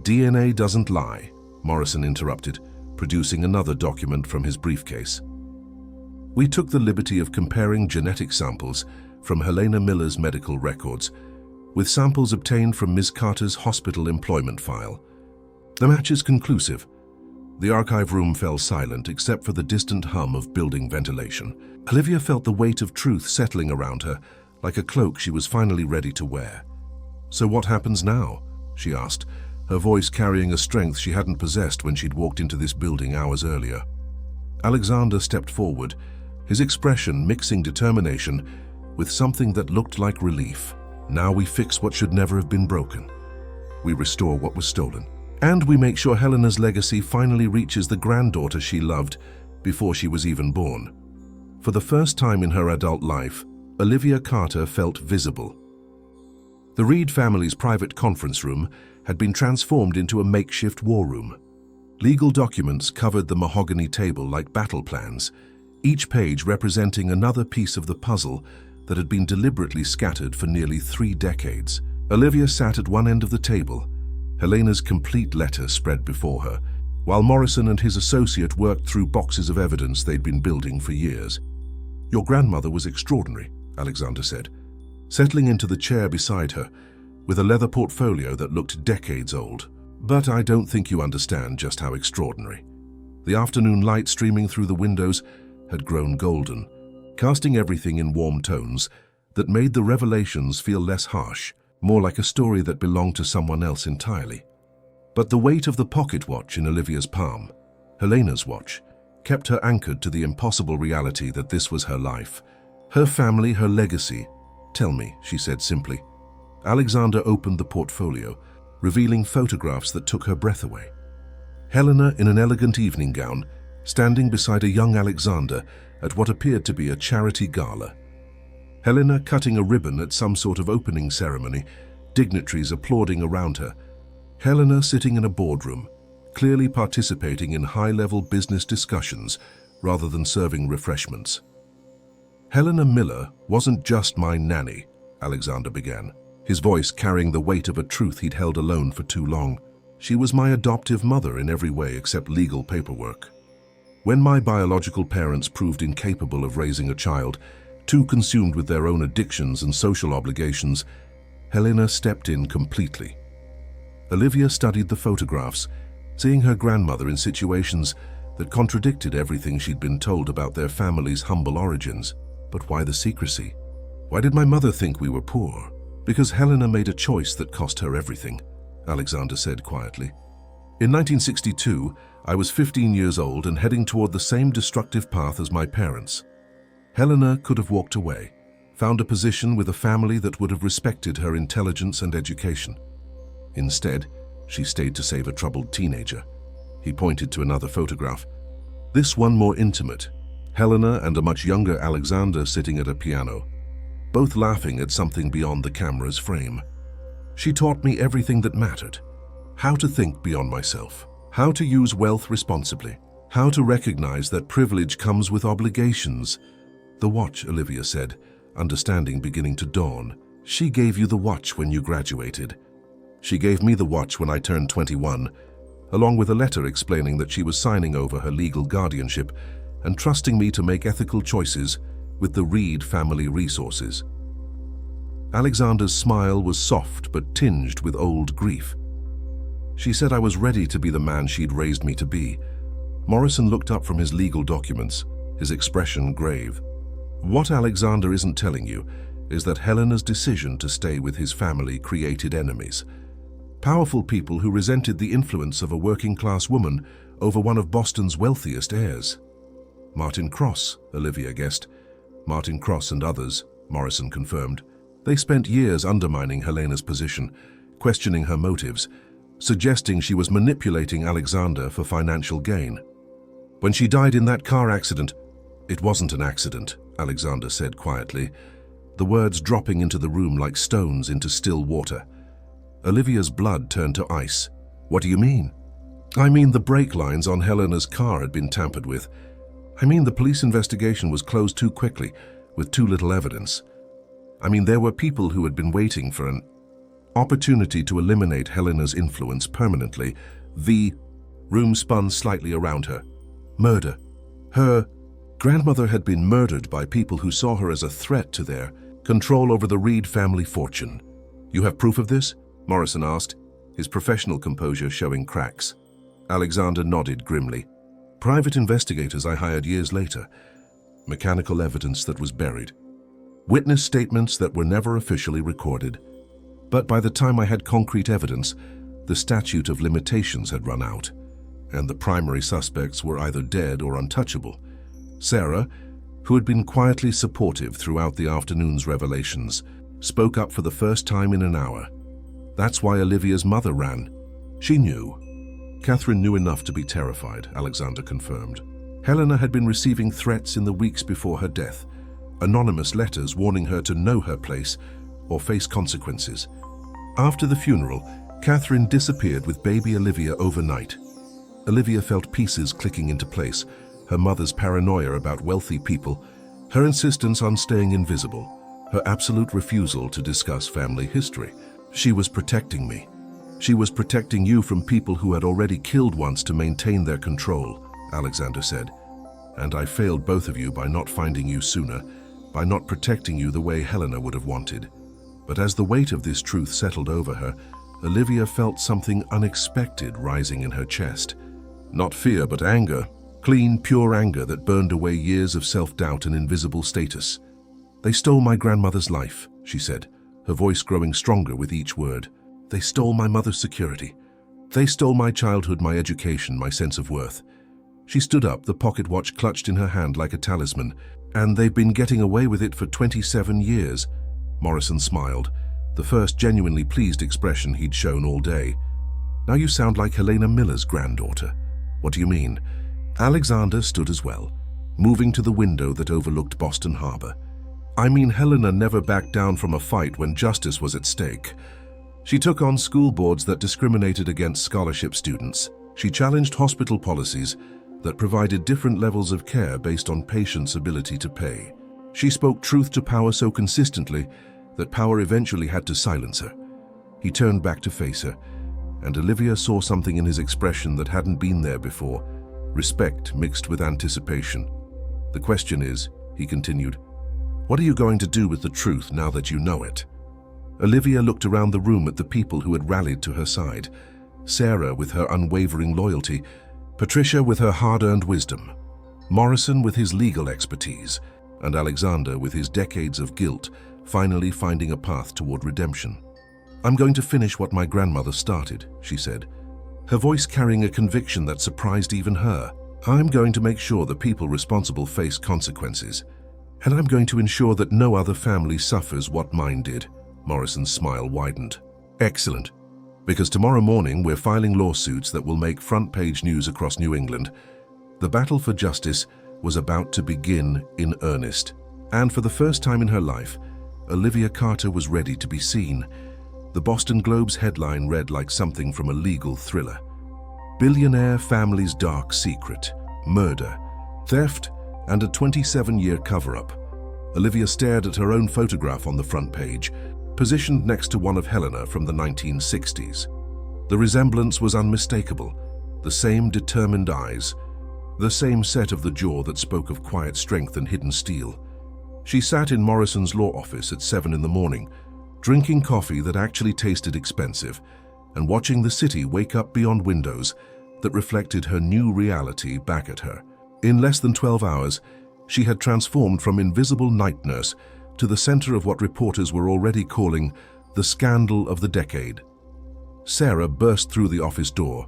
DNA doesn't lie, Morrison interrupted, producing another document from his briefcase. We took the liberty of comparing genetic samples from Helena Miller's medical records with samples obtained from Ms. Carter's hospital employment file. The match is conclusive. The archive room fell silent except for the distant hum of building ventilation. Olivia felt the weight of truth settling around her, like a cloak she was finally ready to wear. So what happens now? She asked, her voice carrying a strength she hadn't possessed when she'd walked into this building hours earlier. Alexander stepped forward, his expression mixing determination with something that looked like relief. Now we fix what should never have been broken. We restore what was stolen. And we make sure Helena's legacy finally reaches the granddaughter she loved before she was even born. For the first time in her adult life, Olivia Carter felt visible. The Reed family's private conference room had been transformed into a makeshift war room. Legal documents covered the mahogany table like battle plans, each page representing another piece of the puzzle that had been deliberately scattered for nearly 3 decades. Olivia sat at one end of the table, Helena's complete letter spread before her, while Morrison and his associate worked through boxes of evidence they'd been building for years. Your grandmother was extraordinary, Alexander said, settling into the chair beside her with a leather portfolio that looked decades old. But I don't think you understand just how extraordinary. The afternoon light streaming through the windows had grown golden, casting everything in warm tones that made the revelations feel less harsh, more like a story that belonged to someone else entirely. But the weight of the pocket watch in Olivia's palm, Helena's watch, kept her anchored to the impossible reality that this was her life, her family, her legacy. "Tell me," she said simply. Alexander opened the portfolio, revealing photographs that took her breath away. Helena in an elegant evening gown, standing beside a young Alexander at what appeared to be a charity gala. Helena cutting a ribbon at some sort of opening ceremony, dignitaries applauding around her. Helena sitting in a boardroom, clearly participating in high-level business discussions rather than serving refreshments. "Helena Miller wasn't just my nanny," Alexander began, his voice carrying the weight of a truth he'd held alone for too long. "She was my adoptive mother in every way except legal paperwork. When my biological parents proved incapable of raising a child, too consumed with their own addictions and social obligations, Helena stepped in completely." Olivia studied the photographs, seeing her grandmother in situations that contradicted everything she'd been told about their family's humble origins. But why the secrecy? Why did my mother think we were poor? "Because Helena made a choice that cost her everything," Alexander said quietly. "In 1962, I was 15 years old and heading toward the same destructive path as my parents. Helena could have walked away, found a position with a family that would have respected her intelligence and education. Instead, she stayed to save a troubled teenager." He pointed to another photograph. This one more intimate, Helena and a much younger Alexander sitting at a piano, both laughing at something beyond the camera's frame. "She taught me everything that mattered. How to think beyond myself, how to use wealth responsibly, how to recognize that privilege comes with obligations." "The watch," Olivia said, understanding beginning to dawn. "She gave you the watch when you graduated. She gave me the watch when I turned 21, along with a letter explaining that she was signing over her legal guardianship and trusting me to make ethical choices with the Reed family resources." Alexander's smile was soft but tinged with old grief. "She said I was ready to be the man she'd raised me to be." Morrison looked up from his legal documents, his expression grave. "What Alexander isn't telling you is that Helena's decision to stay with his family created enemies. Powerful people who resented the influence of a working-class woman over one of Boston's wealthiest heirs." "Martin Cross," Olivia guessed. "Martin Cross and others," Morrison confirmed. "They spent years undermining Helena's position, questioning her motives, suggesting she was manipulating Alexander for financial gain. When she died in that car accident—" "It wasn't an accident," Alexander said quietly, the words dropping into the room like stones into still water. Olivia's blood turned to ice. "What do you mean?" "I mean the brake lines on Helena's car had been tampered with. I mean the police investigation was closed too quickly, with too little evidence. I mean there were people who had been waiting for an opportunity to eliminate Helena's influence permanently. The room spun slightly around her. Murder. Her grandmother had been murdered by people who saw her as a threat to their control over the Reed family fortune." "You have proof of this?" Morrison asked, his professional composure showing cracks. Alexander nodded grimly. "Private investigators I hired years later. Mechanical evidence that was buried. Witness statements that were never officially recorded. But by the time I had concrete evidence, the statute of limitations had run out, and the primary suspects were either dead or untouchable. Sarah, who had been quietly supportive throughout the afternoon's revelations, spoke up for the first time in an hour. That's why Olivia's mother ran. She knew. Catherine knew enough to be terrified," Alexander confirmed. Helena had been receiving threats in the weeks before her death, anonymous letters warning her to know her place or face consequences. After the funeral, Catherine disappeared with baby Olivia overnight. Olivia felt pieces clicking into place, her mother's paranoia about wealthy people, her insistence on staying invisible, her absolute refusal to discuss family history. "She was protecting me. She was protecting you from people who had already killed once to maintain their control," Alexander said. "And I failed both of you by not finding you sooner, by not protecting you the way Helena would have wanted." But as the weight of this truth settled over her, Olivia felt something unexpected rising in her chest. Not fear, but anger. Clean, pure anger that burned away years of self-doubt and invisible status. "They stole my grandmother's life," she said, her voice growing stronger with each word. "They stole my mother's security. They stole my childhood, my education, my sense of worth." She stood up, the pocket watch clutched in her hand like a talisman. "And they've been getting away with it for 27 years. Morrison smiled, the first genuinely pleased expression he'd shown all day. "Now you sound like Helena Miller's granddaughter." "What do you mean?" Alexander stood as well, moving to the window that overlooked Boston Harbor. "I mean, Helena never backed down from a fight when justice was at stake. She took on school boards that discriminated against scholarship students. She challenged hospital policies that provided different levels of care based on patients' ability to pay. She spoke truth to power so consistently that power eventually had to silence her." He turned back to face her, and Olivia saw something in his expression that hadn't been there before. Respect mixed with anticipation. "The question is," he continued, "what are you going to do with the truth now that you know it?" Olivia looked around the room at the people who had rallied to her side. Sarah with her unwavering loyalty, Patricia with her hard-earned wisdom, Morrison with his legal expertise, and Alexander with his decades of guilt, finally finding a path toward redemption. "I'm going to finish what my grandmother started," she said, her voice carrying a conviction that surprised even her. "I'm going to make sure the people responsible face consequences. And I'm going to ensure that no other family suffers what mine did." Morrison's smile widened. "Excellent. Because tomorrow morning we're filing lawsuits that will make front-page news across New England." The battle for justice was about to begin in earnest. And for the first time in her life, Olivia Carter was ready to be seen. The Boston Globe's headline read like something from a legal thriller. "Billionaire family's dark secret, murder, theft, and a 27-year cover-up." Olivia stared at her own photograph on the front page, positioned next to one of Helena from the 1960s. The resemblance was unmistakable. The same determined eyes, the same set of the jaw that spoke of quiet strength and hidden steel. She sat in Morrison's law office at 7 in the morning, drinking coffee that actually tasted expensive, and watching the city wake up beyond windows that reflected her new reality back at her. In less than 12 hours, she had transformed from invisible night nurse to the center of what reporters were already calling the scandal of the decade. Sarah burst through the office door,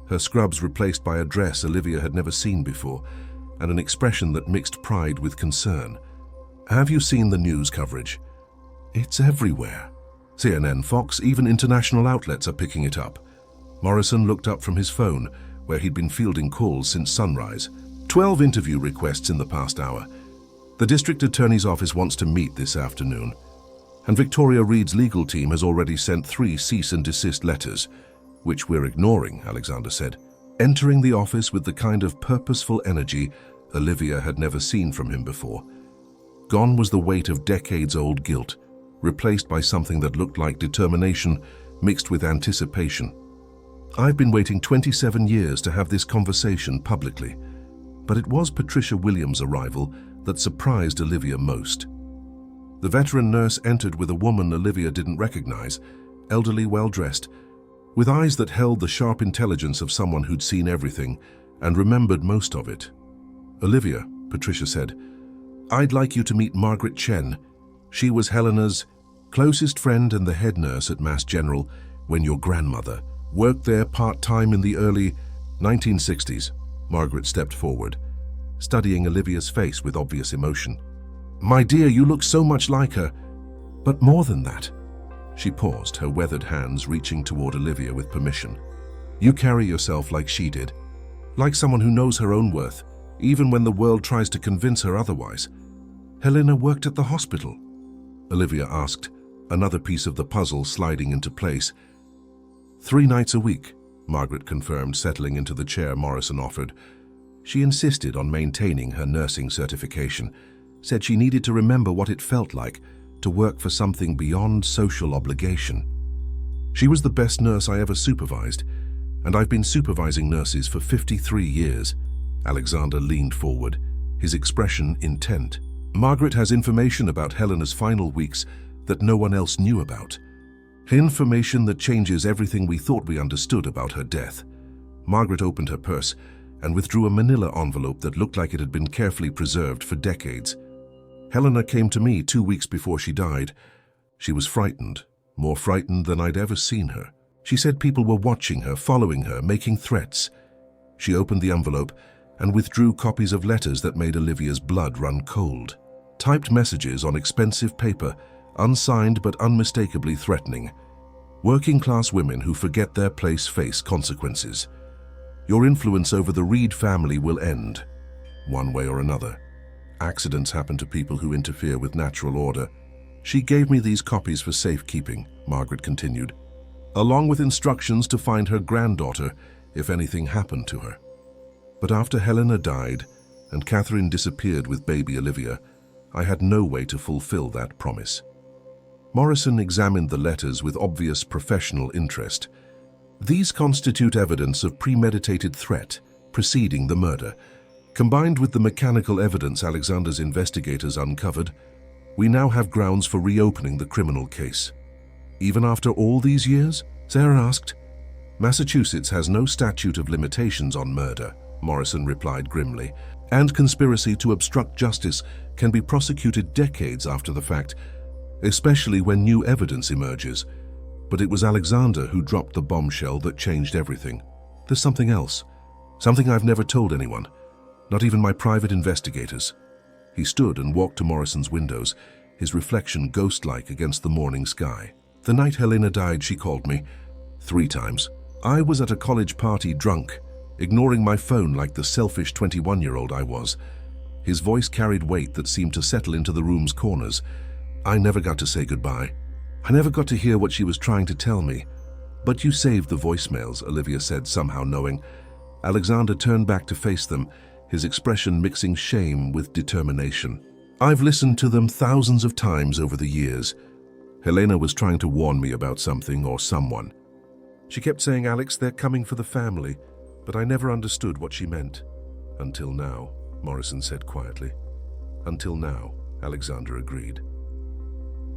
her scrubs replaced by a dress Olivia had never seen before, and an expression that mixed pride with concern. "Have you seen the news coverage? It's everywhere. CNN, Fox, even international outlets are picking it up." Morrison looked up from his phone, where he'd been fielding calls since sunrise. 12 interview requests in the past hour. The district attorney's office wants to meet this afternoon. And Victoria Reed's legal team has already sent 3 cease and desist letters, which we're ignoring, Alexander said, entering the office with the kind of purposeful energy Olivia had never seen from him before. Gone was the weight of decades-old guilt, replaced by something that looked like determination mixed with anticipation. "I've been waiting 27 years to have this conversation publicly." But it was Patricia Williams' arrival that surprised Olivia most. The veteran nurse entered with a woman Olivia didn't recognize, elderly, well-dressed, with eyes that held the sharp intelligence of someone who'd seen everything and remembered most of it. "Olivia," Patricia said, "I'd like you to meet Margaret Chen. She was Helena's closest friend and the head nurse at Mass General when your grandmother worked there part-time in the early 1960s. Margaret stepped forward, studying Olivia's face with obvious emotion. "My dear, you look so much like her. But more than that." She paused, her weathered hands reaching toward Olivia with permission. "You carry yourself like she did, like someone who knows her own worth, even when the world tries to convince her otherwise." "Helena worked at the hospital?" Olivia asked, another piece of the puzzle sliding into place. 3 nights a week, Margaret confirmed, settling into the chair Morrison offered. She insisted on maintaining her nursing certification, said she needed to remember what it felt like to work for something beyond social obligation. "She was the best nurse I ever supervised, and I've been supervising nurses for 53 years. Alexander leaned forward, his expression intent. "Margaret has information about Helena's final weeks that no one else knew about. Information that changes everything we thought we understood about her death. Margaret opened her purse and withdrew a manila envelope that looked like it had been carefully preserved for decades. Helena came to me 2 weeks before she died. She was frightened, more frightened than I'd ever seen her. She said people were watching her, following her, making threats. She opened the envelope and withdrew copies of letters that made Olivia's blood run cold. Typed messages on expensive paper, unsigned but unmistakably threatening. Working-class women who forget their place face consequences. Your influence over the Reed family will end, one way or another. Accidents happen to people who interfere with natural order. She gave me these copies for safekeeping, Margaret continued, along with instructions to find her granddaughter if anything happened to her. But after Helena died and Catherine disappeared with baby Olivia, I had no way to fulfill that promise. Morrison examined the letters with obvious professional interest. These constitute evidence of premeditated threat preceding the murder. Combined with the mechanical evidence Alexander's investigators uncovered, we now have grounds for reopening the criminal case. Even after all these years? Sarah asked. Massachusetts has no statute of limitations on murder, Morrison replied grimly, and conspiracy to obstruct justice can be prosecuted decades after the fact, especially when new evidence emerges. But it was Alexander who dropped the bombshell that changed everything. There's something else, something I've never told anyone, not even my private investigators. He stood and walked to Morrison's windows, his reflection ghost-like against the morning sky. The night Helena died, she called me 3 times. I was at a college party drunk, ignoring my phone like the selfish 21-year-old I was. His voice carried weight that seemed to settle into the room's corners. I never got to say goodbye. I never got to hear what she was trying to tell me. But you saved the voicemails, Olivia said, somehow knowing. Alexander turned back to face them, his expression mixing shame with determination. I've listened to them thousands of times over the years. Helena was trying to warn me about something or someone. She kept saying, Alex, they're coming for the family, but I never understood what she meant. Until now, Morrison said quietly. Until now, Alexander agreed.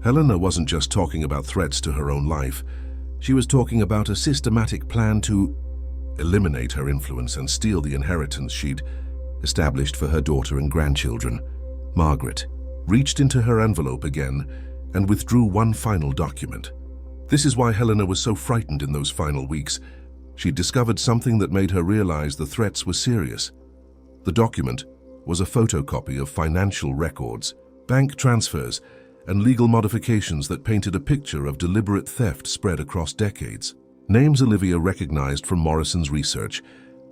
Helena wasn't just talking about threats to her own life. She was talking about a systematic plan to eliminate her influence and steal the inheritance she'd established for her daughter and grandchildren. Margaret reached into her envelope again and withdrew one final document. This is why Helena was so frightened in those final weeks. She'd discovered something that made her realize the threats were serious. The document was a photocopy of financial records, bank transfers, and legal modifications that painted a picture of deliberate theft spread across decades. Names Olivia recognized from Morrison's research,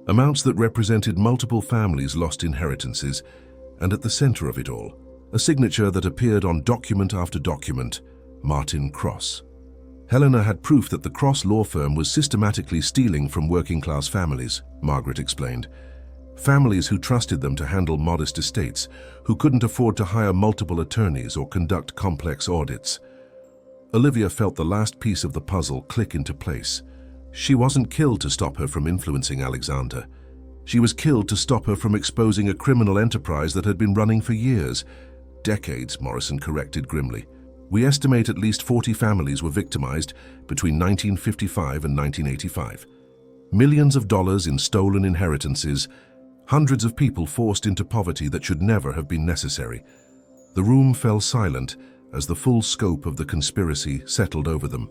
amounts that represented multiple families' lost inheritances, and at the center of it all, a signature that appeared on document after document, Martin Cross. Helena had proof that the Cross law firm was systematically stealing from working-class families, Margaret explained. Families who trusted them to handle modest estates, who couldn't afford to hire multiple attorneys or conduct complex audits. Olivia felt the last piece of the puzzle click into place. She wasn't killed to stop her from influencing Alexander. She was killed to stop her from exposing a criminal enterprise that had been running for years. Decades, Morrison corrected grimly. We estimate at least 40 families were victimized between 1955 and 1985. Millions of dollars in stolen inheritances, hundreds of people forced into poverty that should never have been necessary. The room fell silent as the full scope of the conspiracy settled over them.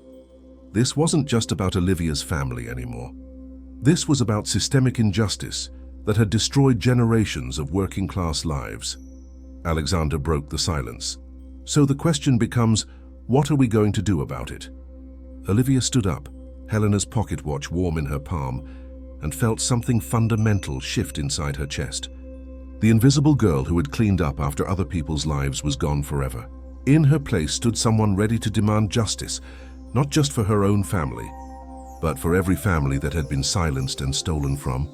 This wasn't just about Olivia's family anymore. This was about systemic injustice that had destroyed generations of working-class lives. Alexander broke the silence. So the question becomes, what are we going to do about it? Olivia stood up, Helena's pocket watch warm in her palm, and felt something fundamental shift inside her chest. The invisible girl who had cleaned up after other people's lives was gone forever. In her place stood someone ready to demand justice, not just for her own family, but for every family that had been silenced and stolen from.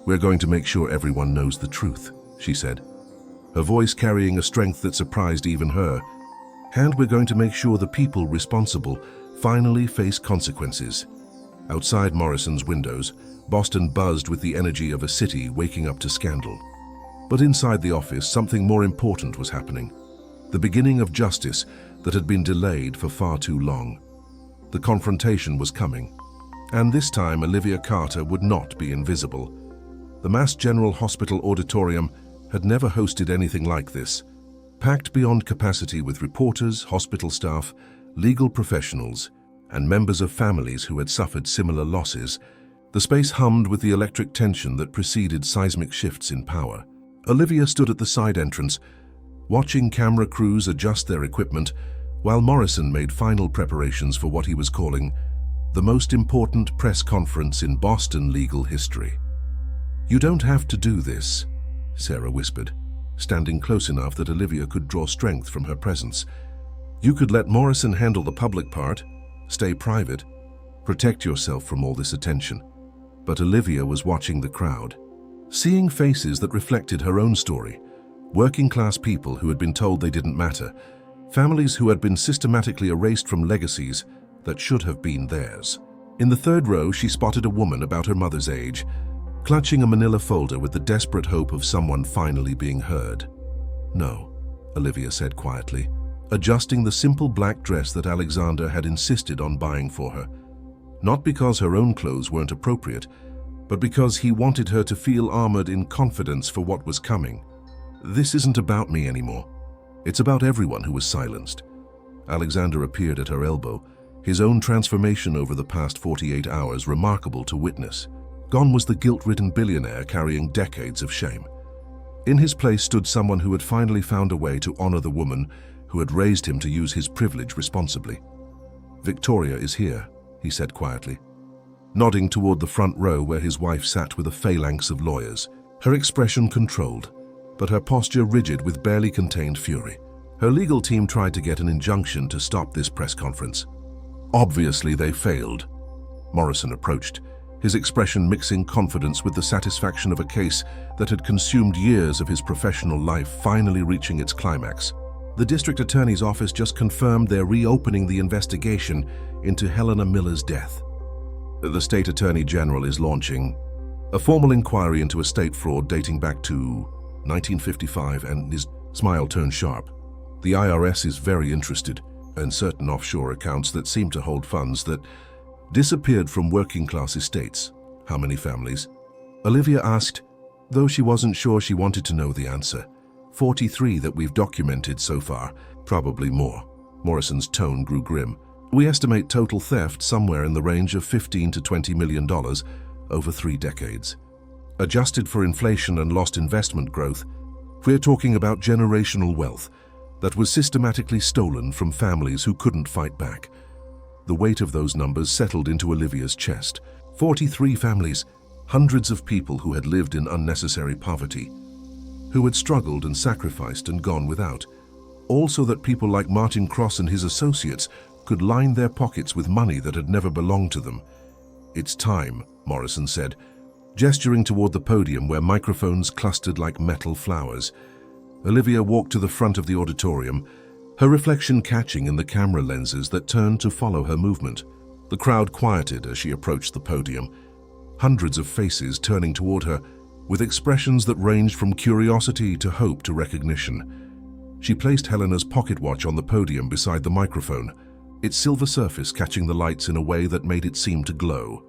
We're going to make sure everyone knows the truth, she said, her voice carrying a strength that surprised even her. And we're going to make sure the people responsible finally face consequences. Outside Morrison's windows, Boston buzzed with the energy of a city waking up to scandal. But inside the office, something more important was happening. The beginning of justice that had been delayed for far too long. The confrontation was coming. And this time, Olivia Carter would not be invisible. The Mass General Hospital auditorium had never hosted anything like this. Packed beyond capacity with reporters, hospital staff, legal professionals, and members of families who had suffered similar losses, the space hummed with the electric tension that preceded seismic shifts in power. Olivia stood at the side entrance, watching camera crews adjust their equipment, while Morrison made final preparations for what he was calling the most important press conference in Boston legal history. "You don't have to do this," Sarah whispered, standing close enough that Olivia could draw strength from her presence. "You could let Morrison handle the public part, stay private, protect yourself from all this attention." But Olivia was watching the crowd, seeing faces that reflected her own story. Working-class people who had been told they didn't matter, families who had been systematically erased from legacies that should have been theirs. In the third row, she spotted a woman about her mother's age, clutching a manila folder with the desperate hope of someone finally being heard. "No," Olivia said quietly, adjusting the simple black dress that Alexander had insisted on buying for her. Not because her own clothes weren't appropriate, but because he wanted her to feel armored in confidence for what was coming. "This isn't about me anymore. It's about everyone who was silenced." Alexander appeared at her elbow, his own transformation over the past 48 hours remarkable to witness. Gone was the guilt-ridden billionaire carrying decades of shame. In his place stood someone who had finally found a way to honor the woman who had raised him to use his privilege responsibly. "Victoria is here," he said quietly, nodding toward the front row where his wife sat with a phalanx of lawyers, her expression controlled, but her posture rigid with barely contained fury. Her legal team tried to get an injunction to stop this press conference. Obviously, they failed. Morrison approached, his expression mixing confidence with the satisfaction of a case that had consumed years of his professional life finally reaching its climax. "The district attorney's office just confirmed they're reopening the investigation into Helena Miller's death. The state attorney general is launching a formal inquiry into estate fraud dating back to 1955, and his smile turned sharp. The IRS is very interested, and certain offshore accounts that seem to hold funds that disappeared from working-class estates." "How many families?" Olivia asked, though she wasn't sure she wanted to know the answer. 43 that we've documented so far, probably more." Morrison's tone grew grim. "We estimate total theft somewhere in the range of $15 to $20 million over 3 decades. Adjusted for inflation and lost investment growth, we're talking about generational wealth that was systematically stolen from families who couldn't fight back." The weight of those numbers settled into Olivia's chest. 43 families, hundreds of people who had lived in unnecessary poverty, who had struggled and sacrificed and gone without, all so that people like Martin Cross and his associates could line their pockets with money that had never belonged to them. "It's time," Morrison said, gesturing toward the podium where microphones clustered like metal flowers. Olivia walked to the front of the auditorium, her reflection catching in the camera lenses that turned to follow her movement. The crowd quieted as she approached the podium, hundreds of faces turning toward her, with expressions that ranged from curiosity to hope to recognition. She placed Helena's pocket watch on the podium beside the microphone, its silver surface catching the lights in a way that made it seem to glow.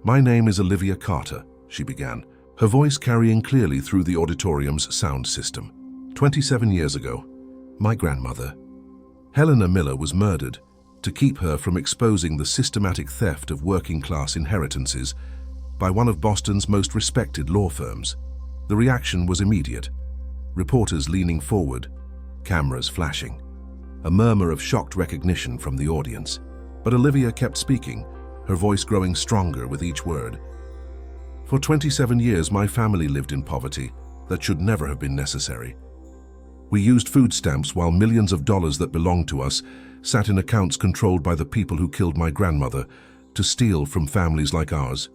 "My name is Olivia Carter," she began, her voice carrying clearly through the auditorium's sound system. 27 years ago, my grandmother, Helena Miller, was murdered to keep her from exposing the systematic theft of working-class inheritances by one of Boston's most respected law firms. The reaction was immediate. Reporters leaning forward, cameras flashing. A murmur of shocked recognition from the audience. But Olivia kept speaking, her voice growing stronger with each word. "For 27 years, my family lived in poverty that should never have been necessary. We used food stamps while millions of dollars that belonged to us sat in accounts controlled by the people who killed my grandmother to steal from families like ours."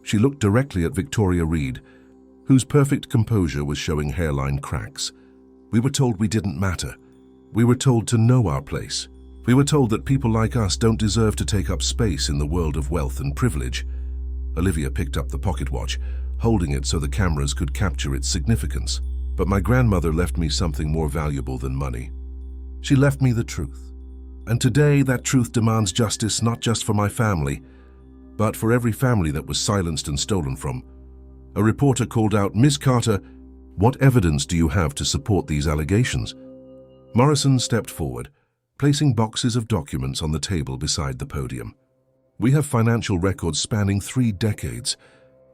She looked directly at Victoria Reed, whose perfect composure was showing hairline cracks. "We were told we didn't matter. We were told to know our place. We were told that people like us don't deserve to take up space in the world of wealth and privilege." Olivia picked up the pocket watch, holding it so the cameras could capture its significance. "But my grandmother left me something more valuable than money. She left me the truth. And today that truth demands justice not just for my family, but for every family that was silenced and stolen from. A reporter called out, "Miss Carter, what evidence do you have to support these allegations?" Morrison stepped forward, placing boxes of documents on the table beside the podium. "We have financial records spanning 3 decades.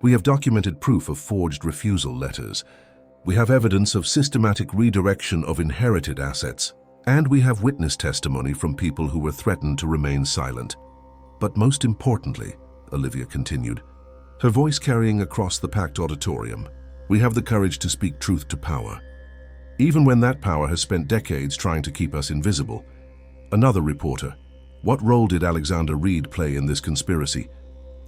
We have documented proof of forged refusal letters. We have evidence of systematic redirection of inherited assets. And we have witness testimony from people who were threatened to remain silent. But most importantly," Olivia continued, her voice carrying across the packed auditorium, "we have the courage to speak truth to power. Even when that power has spent decades trying to keep us invisible." Another reporter, "What role did Alexander Reed play in this conspiracy?"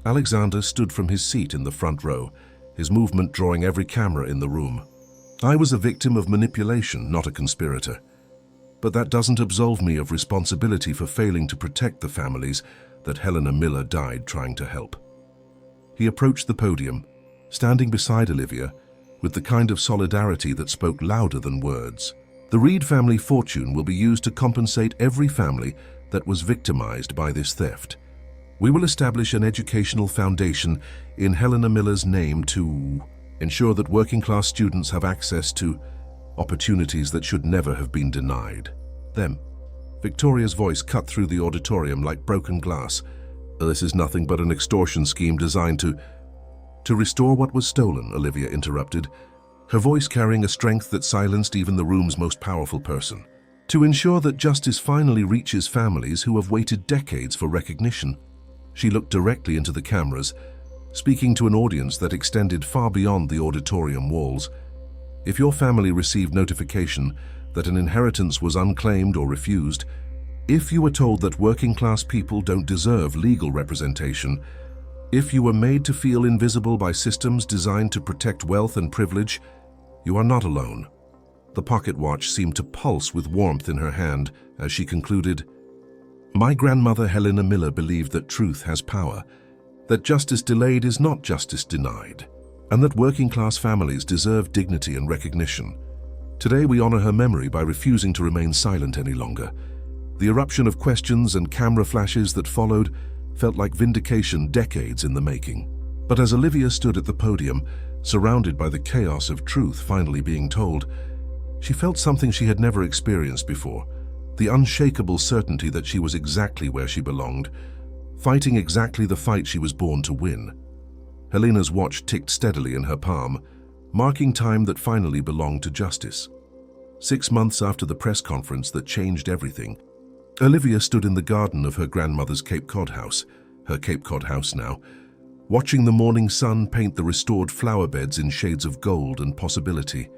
Alexander stood from his seat in the front row, his movement drawing every camera in the room. "I was a victim of manipulation, not a conspirator. But that doesn't absolve me of responsibility for failing to protect the families that Helena Miller died trying to help." He approached the podium, standing beside Olivia, with the kind of solidarity that spoke louder than words. "The Reed family fortune will be used to compensate every family that was victimized by this theft. We will establish an educational foundation in Helena Miller's name to ensure that working-class students have access to opportunities that should never have been denied them." Victoria's voice cut through the auditorium like broken glass. "This is nothing but an extortion scheme designed to restore what was stolen," Olivia interrupted, her voice carrying a strength that silenced even the room's most powerful person. "To ensure that justice finally reaches families who have waited decades for recognition." She looked directly into the cameras, speaking to an audience that extended far beyond the auditorium walls. "If your family received notification that an inheritance was unclaimed or refused, if you were told that working-class people don't deserve legal representation, if you were made to feel invisible by systems designed to protect wealth and privilege, you are not alone." The pocket watch seemed to pulse with warmth in her hand as she concluded, "My grandmother Helena Miller believed that truth has power, that justice delayed is not justice denied, and that working-class families deserve dignity and recognition. Today we honor her memory by refusing to remain silent any longer." The eruption of questions and camera flashes that followed felt like vindication decades in the making. But as Olivia stood at the podium, surrounded by the chaos of truth finally being told, she felt something she had never experienced before, the unshakable certainty that she was exactly where she belonged, fighting exactly the fight she was born to win. Helena's watch ticked steadily in her palm, marking time that finally belonged to justice. 6 months after the press conference that changed everything, Olivia stood in the garden of her grandmother's Cape Cod house, her Cape Cod house now, watching the morning sun paint the restored flower beds in shades of gold and possibility.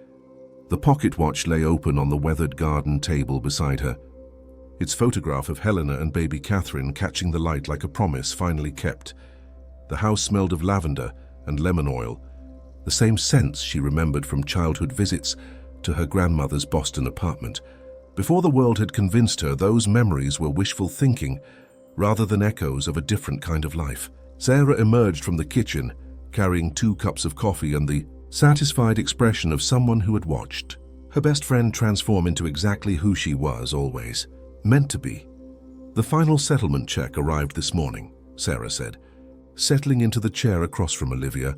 The pocket watch lay open on the weathered garden table beside her, its photograph of Helena and baby Catherine catching the light like a promise finally kept. The house smelled of lavender and lemon oil, the same scents she remembered from childhood visits to her grandmother's Boston apartment. Before the world had convinced her those memories were wishful thinking rather than echoes of a different kind of life. Sarah emerged from the kitchen, carrying 2 cups of coffee and the satisfied expression of someone who had watched her best friend transform into exactly who she was always meant to be. "The final settlement check arrived this morning," Sarah said, settling into the chair across from Olivia,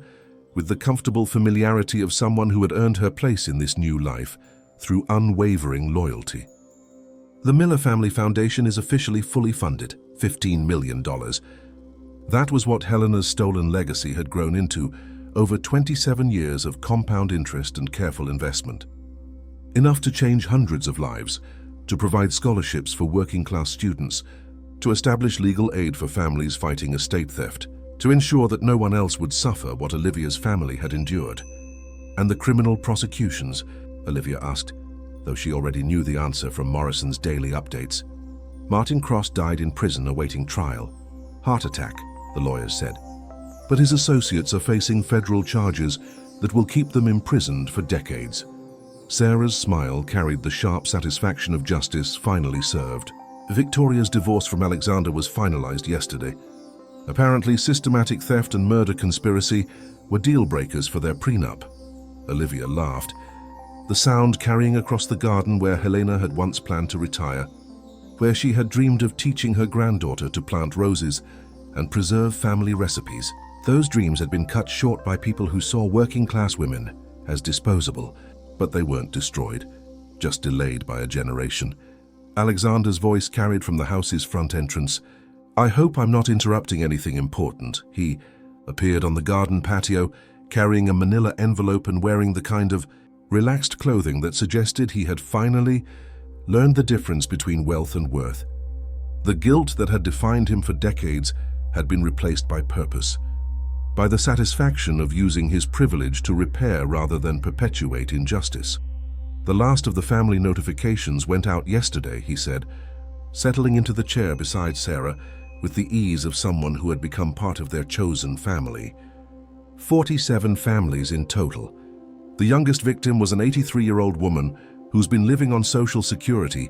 with the comfortable familiarity of someone who had earned her place in this new life through unwavering loyalty. "The Miller Family Foundation is officially fully funded, $15 million. That was what Helena's stolen legacy had grown into over 27 years of compound interest and careful investment. Enough to change hundreds of lives, to provide scholarships for working-class students, to establish legal aid for families fighting estate theft, to ensure that no one else would suffer what Olivia's family had endured." "And the criminal prosecutions?" Olivia asked, though she already knew the answer from Morrison's daily updates. "Martin Cross died in prison awaiting trial. Heart attack," the lawyers said. "But his associates are facing federal charges that will keep them imprisoned for decades." Sarah's smile carried the sharp satisfaction of justice finally served. Victoria's divorce from Alexander was finalized yesterday. Apparently, systematic theft and murder conspiracy were deal-breakers for their prenup. Olivia laughed, the sound carrying across the garden where Helena had once planned to retire. where she had dreamed of teaching her granddaughter to plant roses and preserve family recipes. Those dreams had been cut short by people who saw working-class women as disposable, but they weren't destroyed, just delayed by a generation. Alexander's voice carried from the house's front entrance. "I hope I'm not interrupting anything important." He appeared on the garden patio, carrying a manila envelope and wearing the kind of relaxed clothing that suggested he had finally learned the difference between wealth and worth. The guilt that had defined him for decades had been replaced by purpose, by the satisfaction of using his privilege to repair rather than perpetuate injustice. "The last of the family notifications went out yesterday," he said, settling into the chair beside Sarah with the ease of someone who had become part of their chosen family. 47 families in total. The youngest victim was an 83-year-old woman who's been living on Social Security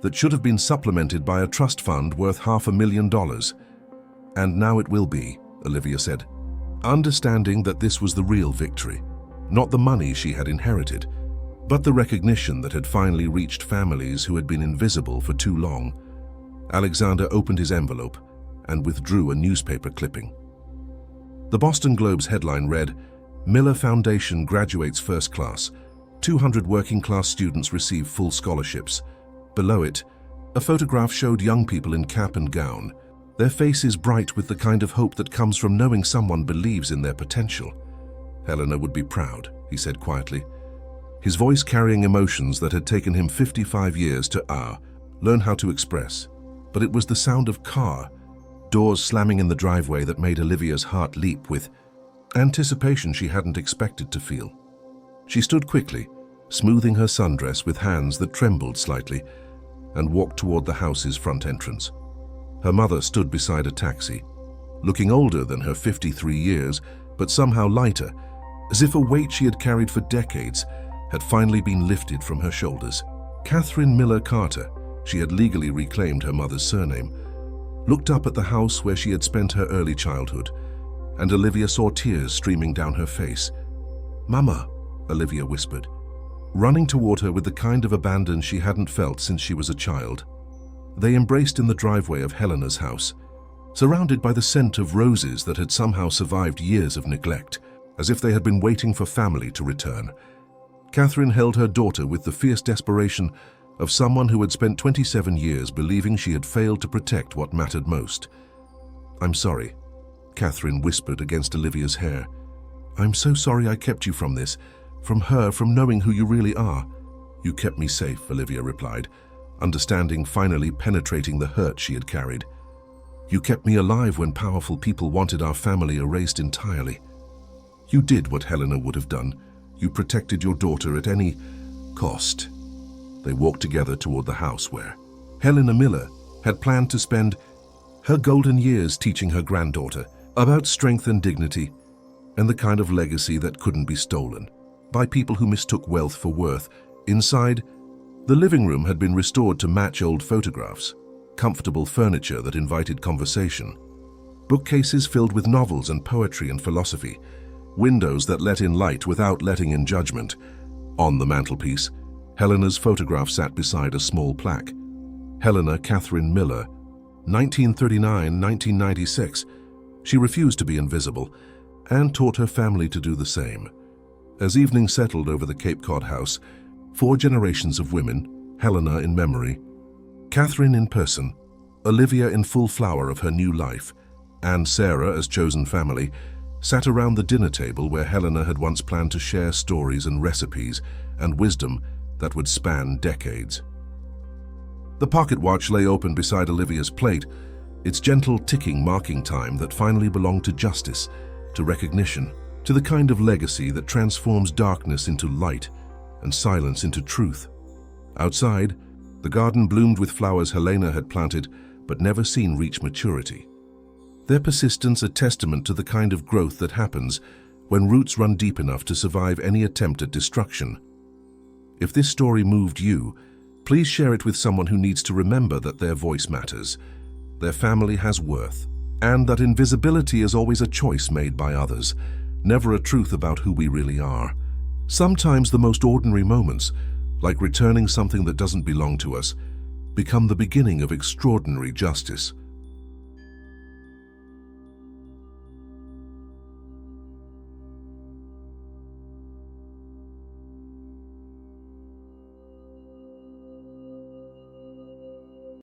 that should have been supplemented by a trust fund worth $500,000. "And now it will be," Olivia said, understanding that this was the real victory, not the money she had inherited, but the recognition that had finally reached families who had been invisible for too long. Alexander opened his envelope and withdrew a newspaper clipping. The Boston Globe's headline read, "Miller Foundation graduates first class. 200 working-class students receive full scholarships." Below it, a photograph showed young people in cap and gown, their faces bright with the kind of hope that comes from knowing someone believes in their potential. "Helena would be proud," he said quietly, his voice carrying emotions that had taken him 55 years to learn how to express. But it was the sound of doors slamming in the driveway that made Olivia's heart leap with anticipation she hadn't expected to feel. She stood quickly, smoothing her sundress with hands that trembled slightly, and walked toward the house's front entrance. Her mother stood beside a taxi, looking older than her 53 years, but somehow lighter, as if a weight she had carried for decades had finally been lifted from her shoulders. Catherine Miller Carter, she had legally reclaimed her mother's surname, looked up at the house where she had spent her early childhood, and Olivia saw tears streaming down her face. "Mama," Olivia whispered, running toward her with the kind of abandon she hadn't felt since she was a child. They embraced in the driveway of Helena's house, surrounded by the scent of roses that had somehow survived years of neglect, as if they had been waiting for family to return. Catherine held her daughter with the fierce desperation of someone who had spent 27 years believing she had failed to protect what mattered most. "I'm sorry," Catherine whispered against Olivia's hair. "I'm so sorry I kept you from this, from her, from knowing who you really are." "You kept me safe," Olivia replied, understanding finally penetrating the hurt she had carried. "You kept me alive when powerful people wanted our family erased entirely. You did what Helena would have done. You protected your daughter at any cost." They walked together toward the house where Helena Miller had planned to spend her golden years teaching her granddaughter about strength and dignity, and the kind of legacy that couldn't be stolen by people who mistook wealth for worth. Inside, the living room had been restored to match old photographs, comfortable furniture that invited conversation, bookcases filled with novels and poetry and philosophy, windows that let in light without letting in judgment. On the mantelpiece, Helena's photograph sat beside a small plaque. Helena Catherine Miller, 1939-1996. She refused to be invisible and taught her family to do the same. As evening settled over the Cape Cod house, 4 generations of women, Helena in memory, Catherine in person, Olivia in full flower of her new life, and Sarah as chosen family, sat around the dinner table where Helena had once planned to share stories and recipes and wisdom that would span decades. The pocket watch lay open beside Olivia's plate, its gentle ticking marking time that finally belonged to justice, to recognition, to the kind of legacy that transforms darkness into light and silence into truth. Outside, the garden bloomed with flowers Helena had planted but never seen reach maturity. Their persistence a testament to the kind of growth that happens when roots run deep enough to survive any attempt at destruction. If this story moved you, please share it with someone who needs to remember that their voice matters, their family has worth, and that invisibility is always a choice made by others, never a truth about who we really are. Sometimes the most ordinary moments, like returning something that doesn't belong to us, become the beginning of extraordinary justice.